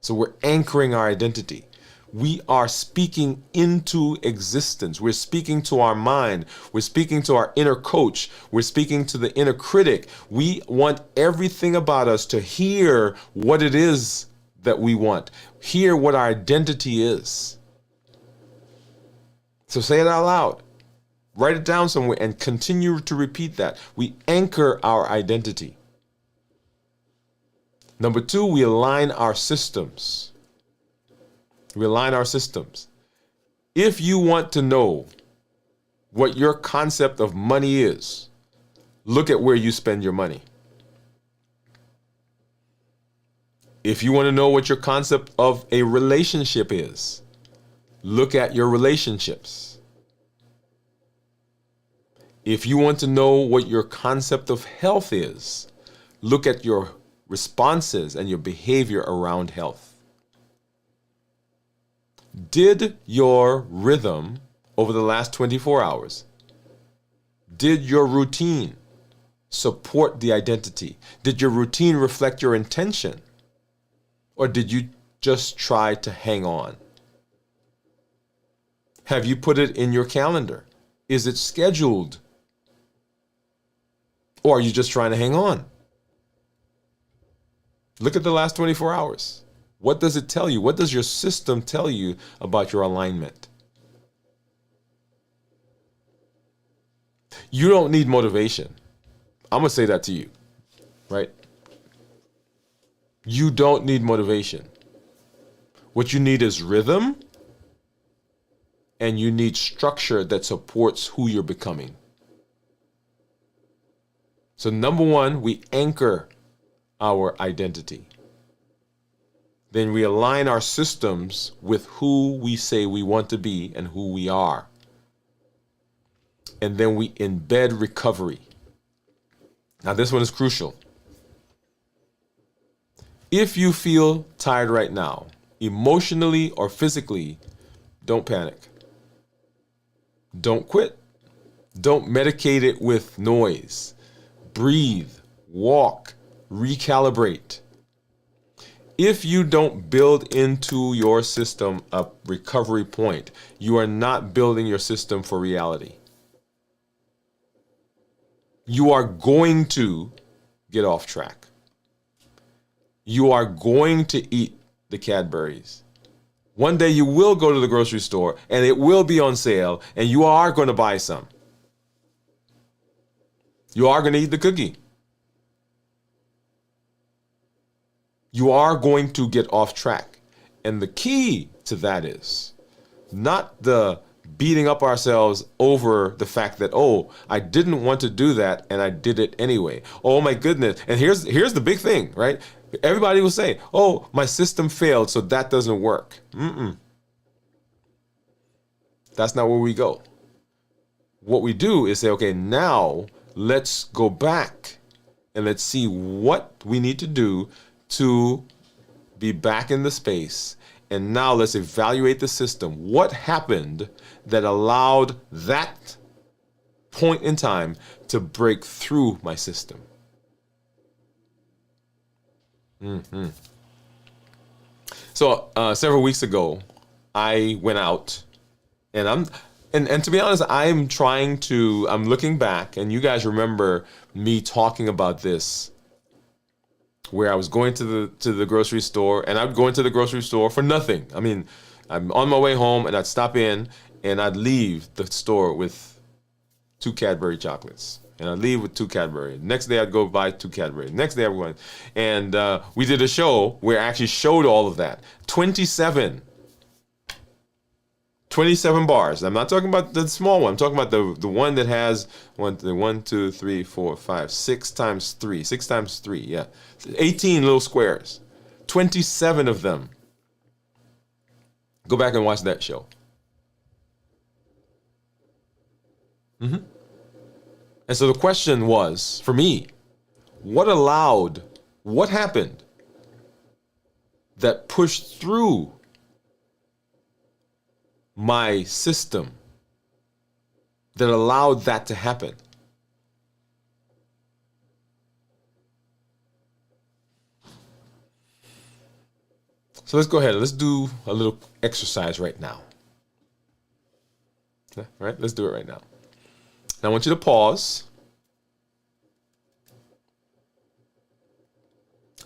So we're anchoring our identity. We are speaking into existence. We're speaking to our mind. We're speaking to our inner coach. We're speaking to the inner critic. We want everything about us to hear what it is that we want, hear what our identity is. So say it out loud. Write it down somewhere and continue to repeat that. We anchor our identity. Number 2, we align our systems. We align our systems. If you want to know what your concept of money is, look at where you spend your money. If you want to know what your concept of a relationship is, look at your relationships. If you want to know what your concept of health is, look at your responses and your behavior around health. Did your rhythm over the last 24 hours? Did your routine support the identity? Did your routine reflect your intention? Or did you just try to hang on? Have you put it in your calendar? Is it scheduled? Or are you just trying to hang on? Look at the last 24 hours. What does it tell you? What does your system tell you about your alignment? You don't need motivation. I'm going to say that to you, right? You don't need motivation. What you need is rhythm, and you need structure that supports who you're becoming. So number one, we anchor our identity. Then we align our systems with who we say we want to be and who we are. And then we embed recovery. Now, this one is crucial. If you feel tired right now, emotionally or physically, don't panic. Don't quit. Don't medicate it with noise. Breathe, walk, recalibrate. If you don't build into your system a recovery point, you are not building your system for reality. You are going to get off track. You are going to eat the Cadburys. One day you will go to the grocery store and it will be on sale and you are going to buy some. You are going to eat the cookie. You are going to get off track. And the key to that is not the beating up ourselves over the fact that, oh, I didn't want to do that and I did it anyway. Oh my goodness. And here's the big thing, right? Everybody will say, oh, my system failed, so that doesn't work. That's not where we go. What we do is say, okay, now let's go back and let's see what we need to do to be back in the space. And now let's evaluate the system. What happened that allowed that point in time to break through my system? So several weeks ago, I went out and and to be honest, I'm looking back, and you guys remember me talking about this, where I was going to the grocery store, and I'd go into the grocery store for nothing. I mean, I'm on my way home and I'd stop in and I'd leave the store with 2 Cadbury chocolates. And I'd leave with 2 Cadbury. Next day I'd go buy 2 Cadbury. Next day I would. And we did a show where I actually showed all of that. 27 bars. I'm not talking about the small one. I'm talking about the one that has 1, 2, 3, 4, 5, 6 times 3. 6 times 3, yeah. 18 little squares. 27 of them. Go back and watch that show. And so the question was, for me, what happened that pushed through my system that allowed that to happen? So let's go ahead. Let's do a little exercise right now. All right, let's do it right now. Now I want you to pause.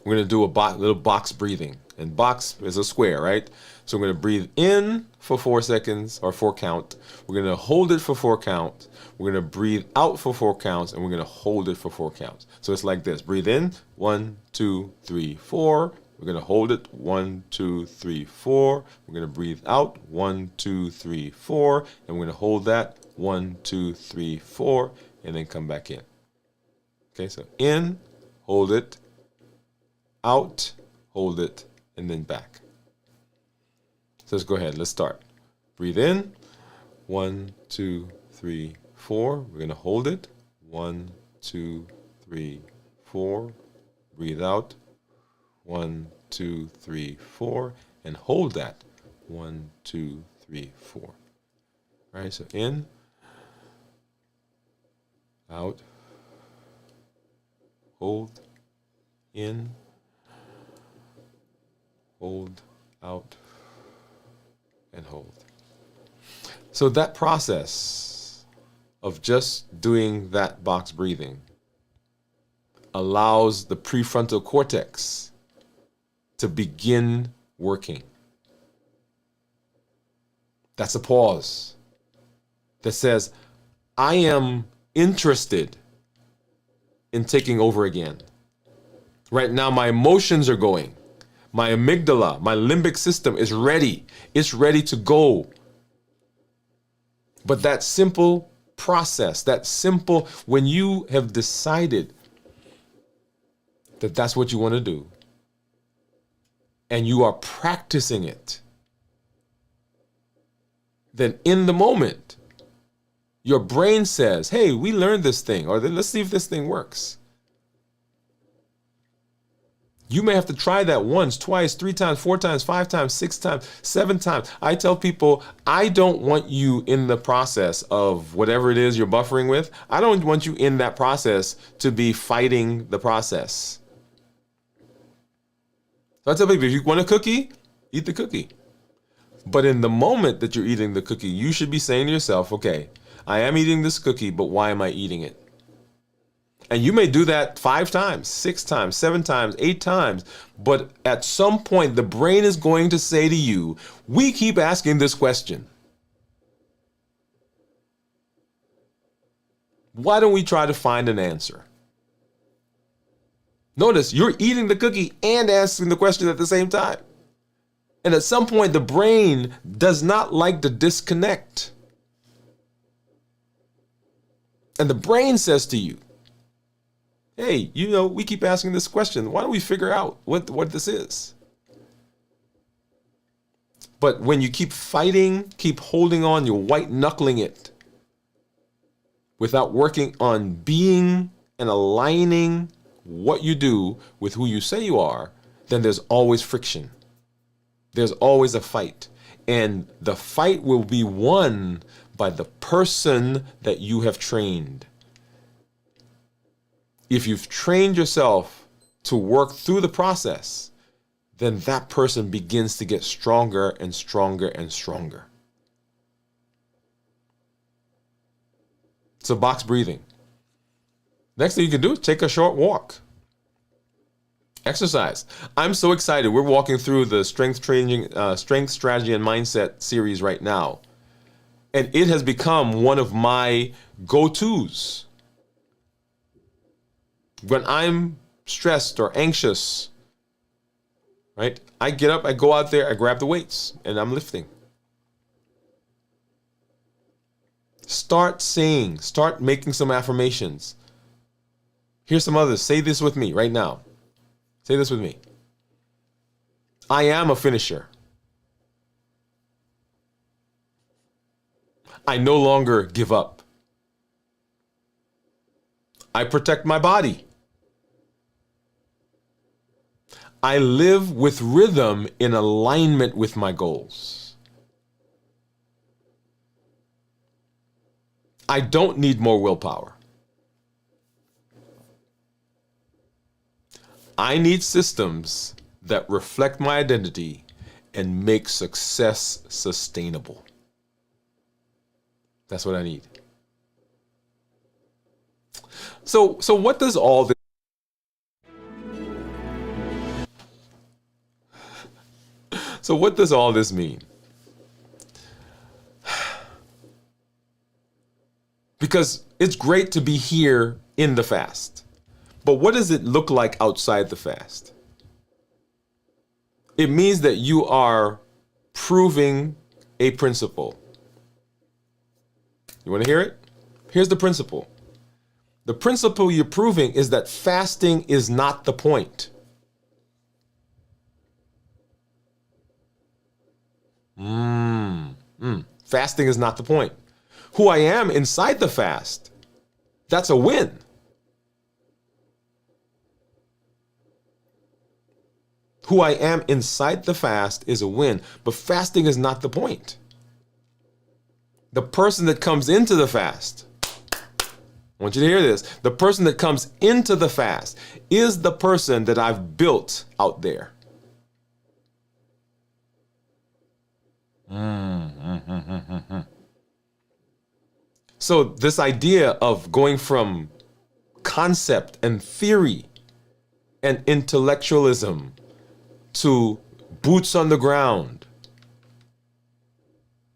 We're going to do a little box breathing. And box is a square, right? So we're going to breathe in for 4 seconds, or 4 count. We're going to hold it for 4 counts. We're going to breathe out for 4 counts, and we're going to hold it for 4 counts. So it's like this. Breathe in, 1, 2, 3, 4. We're going to hold it, 1, 2, 3, 4. We're going to breathe out, 1, 2, 3, 4. And we're going to hold that, 1, 2, 3, 4, and then come back in. Okay, so in, hold it, out, hold it, and then back. So let's go ahead. Let's start. Breathe in. 1, 2, 3, 4. We're going to hold it. 1, 2, 3, 4. Breathe out. 1, 2, 3, 4. And hold that. 1, 2, 3, 4. All All right, so in, out, hold, in, hold, out, and hold. So that process of just doing that box breathing allows the prefrontal cortex to begin working. That's a pause that says, I am interested in taking over again. Right now, my emotions are going. My amygdala, my limbic system is ready. It's ready to go. But that simple process, when you have decided that that's what you want to do, and you are practicing it, then in the moment, your brain says, hey, we learned this thing, or let's see if this thing works. You may have to try that once, twice, 3 times, 4 times, 5 times, 6 times, 7 times. I tell people, I don't want you in the process of whatever it is you're buffering with. I don't want you in that process to be fighting the process. So I tell people, if you want a cookie, eat the cookie. But in the moment that you're eating the cookie, you should be saying to yourself, okay, I am eating this cookie, but why am I eating it? And you may do that 5 times, 6 times, 7 times, 8 times. But at some point, the brain is going to say to you, we keep asking this question. Why don't we try to find an answer? Notice you're eating the cookie and asking the question at the same time. And at some point, the brain does not like to disconnect. And the brain says to you, hey, we keep asking this question. Why don't we figure out what this is? But when you keep fighting, keep holding on, you're white knuckling it without working on being and aligning what you do with who you say you are, then there's always friction. There's always a fight. And the fight will be won by the person that you have trained. If you've trained yourself to work through the process, then that person begins to get stronger and stronger and stronger. So box breathing. Next thing you can do is take a short walk. Exercise. I'm so excited. We're walking through the strength training, strength strategy and mindset series right now. And it has become one of my go-tos. When I'm stressed or anxious, right? I get up, I go out there, I grab the weights, and I'm lifting. Start saying, start making some affirmations. Here's some others. Say this with me right now. Say this with me. I am a finisher. I no longer give up. I protect my body. I live with rhythm in alignment with my goals. I don't need more willpower. I need systems that reflect my identity and make success sustainable. That's what I need. So what does all this So what does all this mean? Because it's great to be here in the fast. But what does it look like outside the fast? It means that you are proving a principle. You want to hear it? Here's the principle. The principle you're proving is that fasting is not the point. Fasting is not the point. Who I am inside the fast, that's a win. Who I am inside the fast is a win, but fasting is not the point. The person that comes into the fast, I want you to hear this. The person that comes into the fast is the person that I've built out there. So this idea of going from concept and theory and intellectualism to boots on the ground.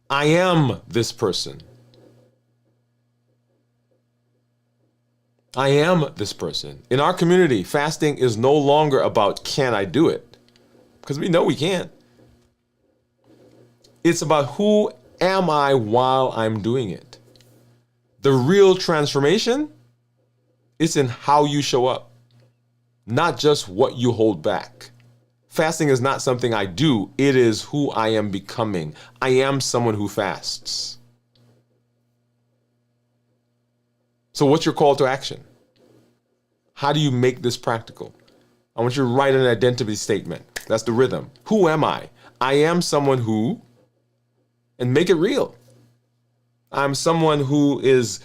I am this person. I am this person. In our community, fasting is no longer about can I do it? Because we know we can't. It's about who am I while I'm doing it. The real transformation is in how you show up, not just what you hold back. Fasting is not something I do. It is who I am becoming. I am someone who fasts. So what's your call to action? How do you make this practical? I want you to write an identity statement. That's the rhythm. Who am I? I am someone who, and make it real. I'm someone who is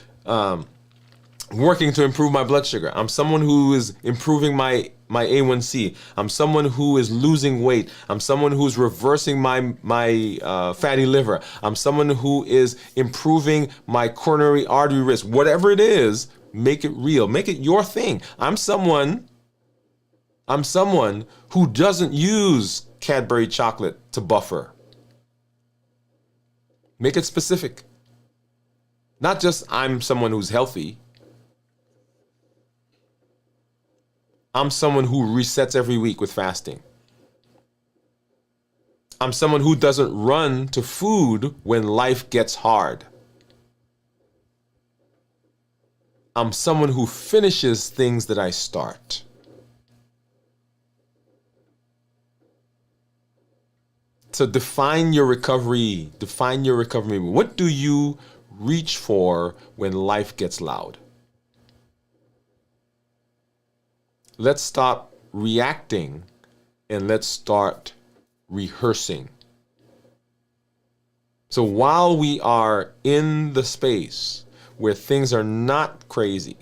working to improve my blood sugar. I'm someone who is improving my A1C. I'm someone who is losing weight. I'm someone who's reversing my fatty liver. I'm someone who is improving my coronary artery risk. Whatever it is, make it real. Make it your thing. I'm someone who doesn't use Cadbury chocolate to buffer. Make it specific. Not just I'm someone who's healthy. I'm someone who resets every week with fasting. I'm someone who doesn't run to food when life gets hard. I'm someone who finishes things that I start. So define your recovery. Define your recovery. What do you reach for when life gets loud? Let's stop reacting and let's start rehearsing. So while we are in the space where things are not crazy,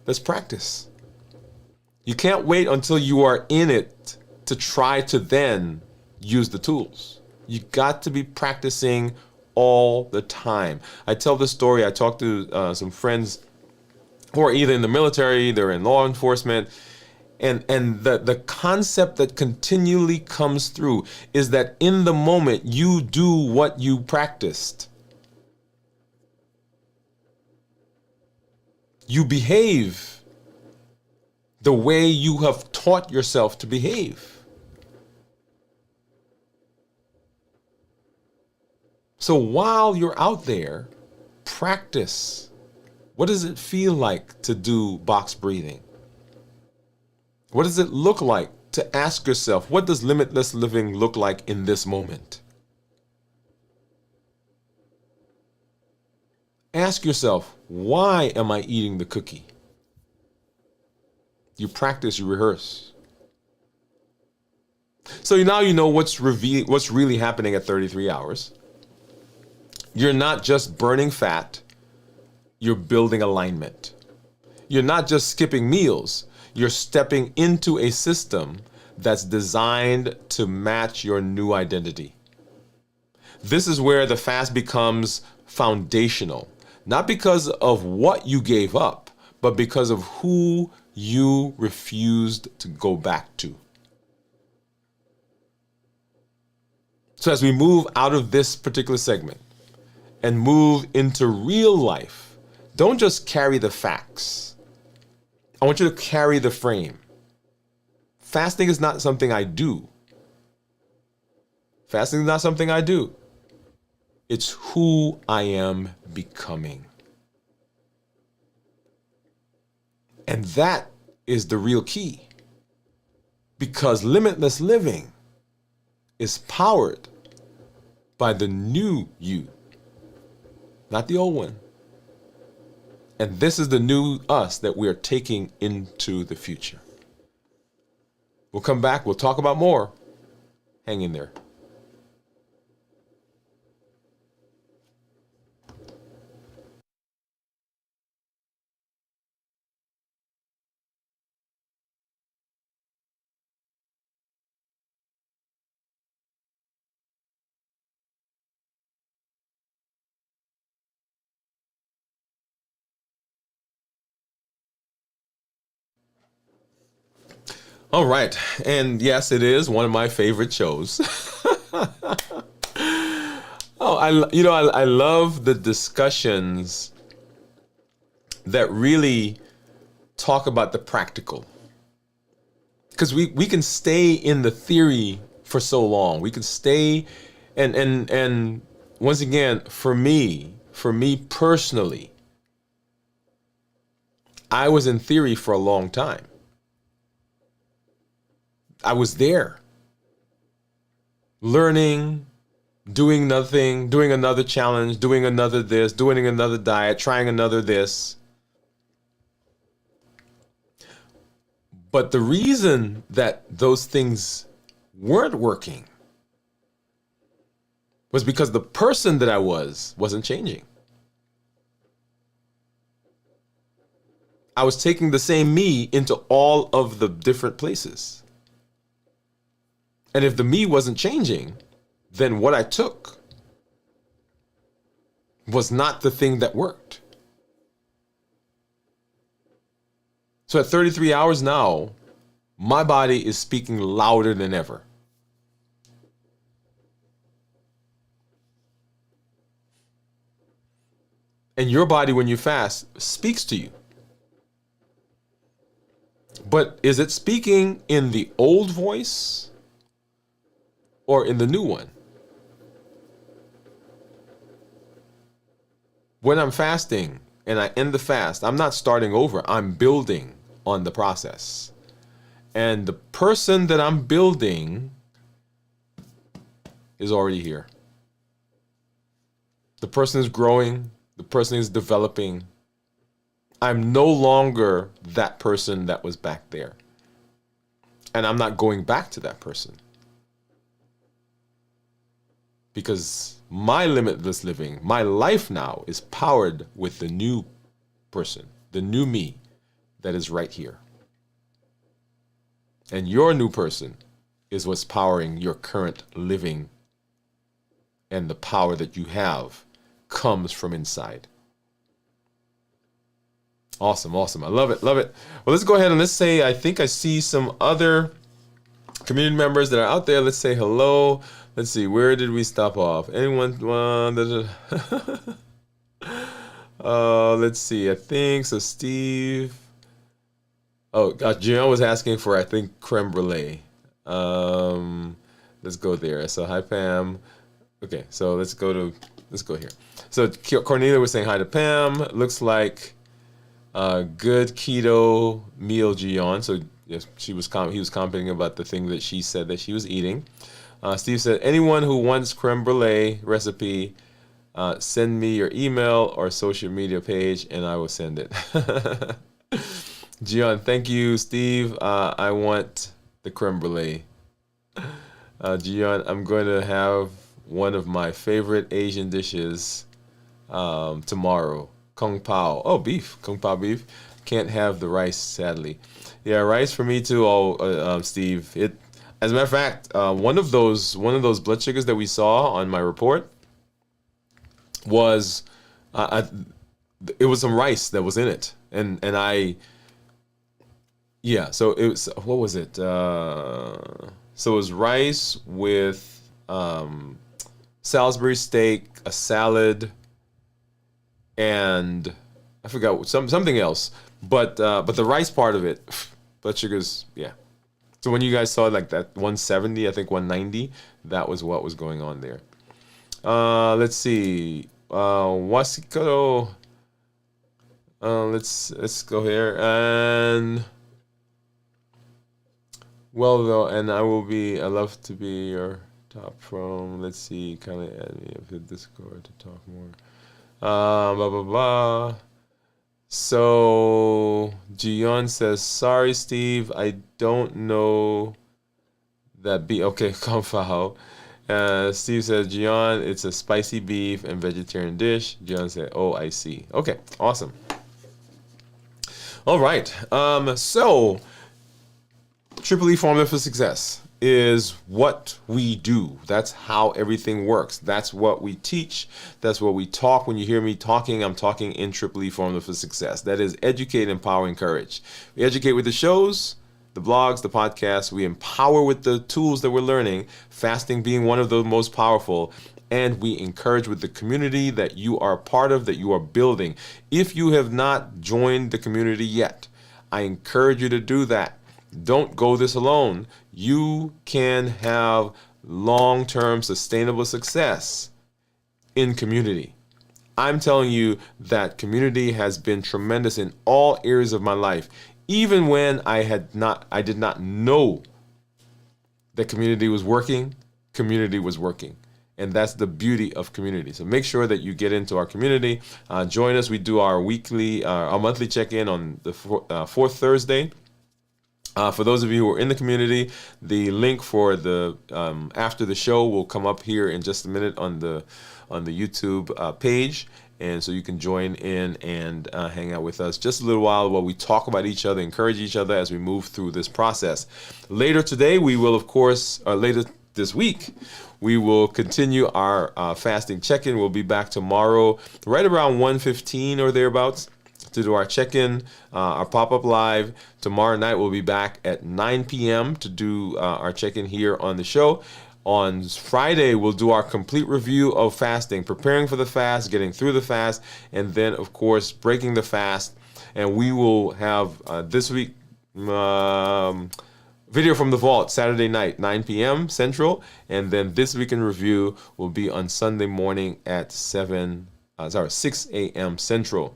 let's practice. You can't wait until you are in it to try to then use the tools. You got to be practicing all the time. I tell this story. I talk to some friends who are either in the military, they're in law enforcement, and the concept that continually comes through is that in the moment you do what you practiced. You behave the way you have taught yourself to behave. So while you're out there, practice. What does it feel like to do box breathing? What does it look like to ask yourself, what does limitless living look like in this moment? Ask yourself, why am I eating the cookie? You practice, you rehearse. So now you know what's really happening at 33 hours. You're not just burning fat, you're building alignment. You're not just skipping meals, you're stepping into a system that's designed to match your new identity. This is where the fast becomes foundational, not because of what you gave up, but because of who you refused to go back to. So as we move out of this particular segment and move into real life, don't just carry the facts. I want you to carry the frame. Fasting is not something I do. Fasting is not something I do. It's who I am becoming. And that is the real key. Because limitless living is powered by the new you, not the old one. And this is the new us that we are taking into the future. We'll come back. We'll talk about more. Hang in there. All right. And yes, it is one of my favorite shows. Oh, I love the discussions that really talk about the practical. Because we can stay in the theory for so long. We can stay and once again, for me personally, I was in theory for a long time. I was there, learning, doing nothing, doing another challenge, doing another this, doing another diet, trying another this. But the reason that those things weren't working was because the person that I wasn't changing. I was taking the same me into all of the different places. And if the me wasn't changing, then what I took was not the thing that worked. So at 33 hours now, my body is speaking louder than ever. And your body, when you fast, speaks to you. But is it speaking in the old voice or in the new one? When I'm fasting and I end the fast, I'm not starting over. I'm building on the process. And the person that I'm building is already here. The person is growing. The person is developing. I'm no longer that person that was back there. And I'm not going back to that person. Because my limitless living, my life now is powered with the new person, the new me that is right here. And your new person is what's powering your current living. And the power that you have comes from inside. Awesome, awesome. I love it, love it. Well, let's go ahead and let's say, I think I see some other community members that are out there. Let's say hello. Let's see, where did we stop off? Anyone? Let's see. I think so. Steve. Oh, Gian was asking for, I think, creme brulee. Let's go there. So hi, Pam. Okay, so let's go here. So Cornelia was saying hi to Pam. Looks like good keto meal, Gian. So yes, he was commenting about the thing that she said that she was eating. Steve said, anyone who wants creme brulee recipe, send me your email or social media page and I will send it. Gian, thank you, Steve. I want the creme brulee. Gian, I'm going to have one of my favorite Asian dishes tomorrow. Kung Pao. Oh, beef. Kung Pao beef. Can't have the rice, sadly. Yeah, rice for me too, Steve. As a matter of fact, one of those blood sugars that we saw on my report was it was some rice that was in it, and so it was, what was it? So it was rice with Salisbury steak, a salad, and I forgot something else. But the rice part of it, blood sugars, yeah. So when you guys saw like that 170, I think 190, that was what was going on there. Let's see. Wasiko. Let's go here. And well though, and I love to be your top from, let's see, kind of add me up to Discord to talk more. Blah blah blah. So Gian says, sorry, Steve, I don't know that beef. Okay, Confao. Steve says, Gian, it's a spicy beef and vegetarian dish. Gian said, oh, I see. Okay, awesome. All right. So Triple E Formula for Success is what we do. That's how everything works. That's what we teach. That's what we talk. When you hear me talking, I'm talking in Triple E Formula for Success. That is educate, empower, encourage. We educate with the shows, the blogs, the podcasts. We empower with the tools that we're learning, fasting being one of the most powerful. And we encourage with the community that you are a part of, that you are building. If you have not joined the community yet, I encourage you to do that. Don't go this alone. You can have long-term sustainable success in community. I'm telling you that community has been tremendous in all areas of my life. Even when I did not know that community was working, community was working. And that's the beauty of community. So make sure that you get into our community. Join us. We do our monthly check-in on the fourth Thursday. For those of you who are in the community, the link for the after the show will come up here in just a minute on the YouTube page. And so you can join in and hang out with us just a little while we talk about each other, encourage each other as we move through this process. Later today, we will, of course, later this week, we will continue our fasting check-in. We'll be back tomorrow right around 1:15 or thereabouts to do our check-in, our pop-up live. Tomorrow night we'll be back at 9 p.m. to do our check-in here on the show. On Friday, we'll do our complete review of fasting, preparing for the fast, getting through the fast, and then, of course, breaking the fast. And we will have this week... Video from the Vault, Saturday night, 9 p.m. Central. And then This Week in Review will be on Sunday morning at 6 a.m. Central.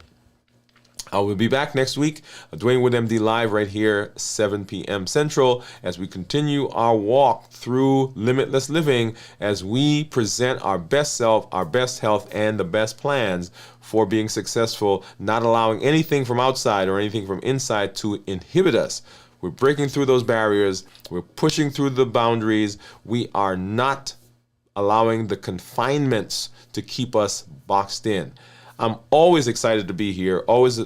I will be back next week, Dwain Woode MD Live right here, 7 p.m. Central, as we continue our walk through limitless living, as we present our best self, our best health, and the best plans for being successful, not allowing anything from outside or anything from inside to inhibit us. We're breaking through those barriers. We're pushing through the boundaries. We are not allowing the confinements to keep us boxed in. I'm always excited to be here, always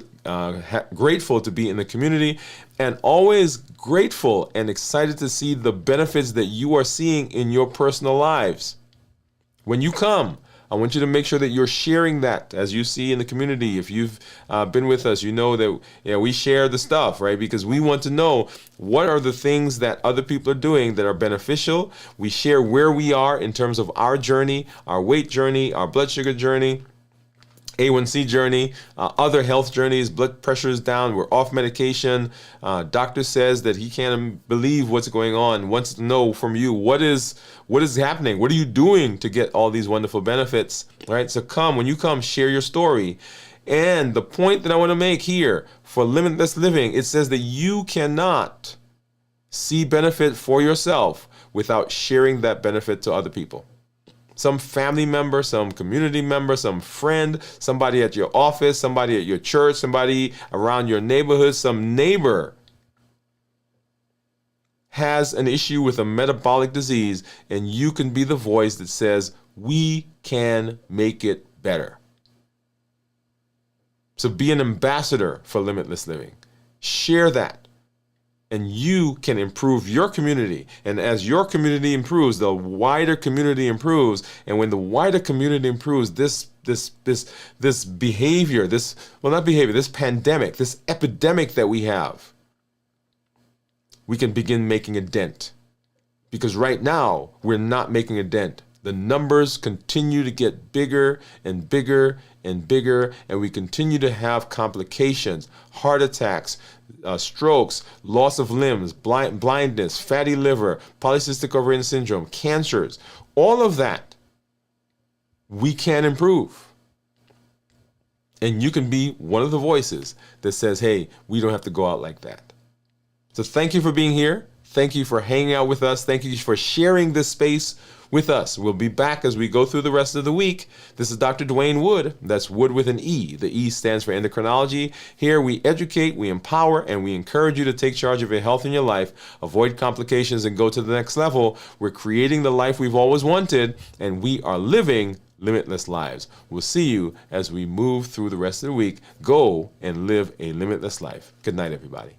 grateful to be in the community, and always grateful and excited to see the benefits that you are seeing in your personal lives. When you come, I want you to make sure that you're sharing that as you see in the community. If you've been with us, you know that we share the stuff, right? Because we want to know what are the things that other people are doing that are beneficial. We share where we are in terms of our journey, our weight journey, our blood sugar journey, A1C journey, other health journeys. Blood pressure is down. We're off medication. Doctor says that he can't believe what's going on. Wants to know from you what is happening. What are you doing to get all these wonderful benefits? All right. So when you come, share your story. And the point that I want to make here for limitless living, it says that you cannot see benefit for yourself without sharing that benefit to other people. Some family member, some community member, some friend, somebody at your office, somebody at your church, somebody around your neighborhood, some neighbor has an issue with a metabolic disease, and you can be the voice that says, we can make it better. So be an ambassador for limitless living. Share that. And you can improve your community. And as your community improves, the wider community improves. And when the wider community improves, this behavior, this pandemic, this epidemic that we have, we can begin making a dent. Because right now, we're not making a dent. The numbers continue to get bigger and bigger and bigger, and we continue to have complications, heart attacks, strokes, loss of limbs, blindness, fatty liver, polycystic ovarian syndrome, cancers. All of that we can improve. And you can be one of the voices that says, hey, we don't have to go out like that. So thank you for being here. Thank you for hanging out with us. Thank you for sharing this space with us. We'll be back as we go through the rest of the week. This is Dr. Dwain Woode. That's Wood with an E. The E stands for endocrinology. Here we educate, we empower, and we encourage you to take charge of your health and your life, avoid complications, and go to the next level. We're creating the life we've always wanted, and we are living limitless lives. We'll see you as we move through the rest of the week. Go and live a limitless life. Good night, everybody.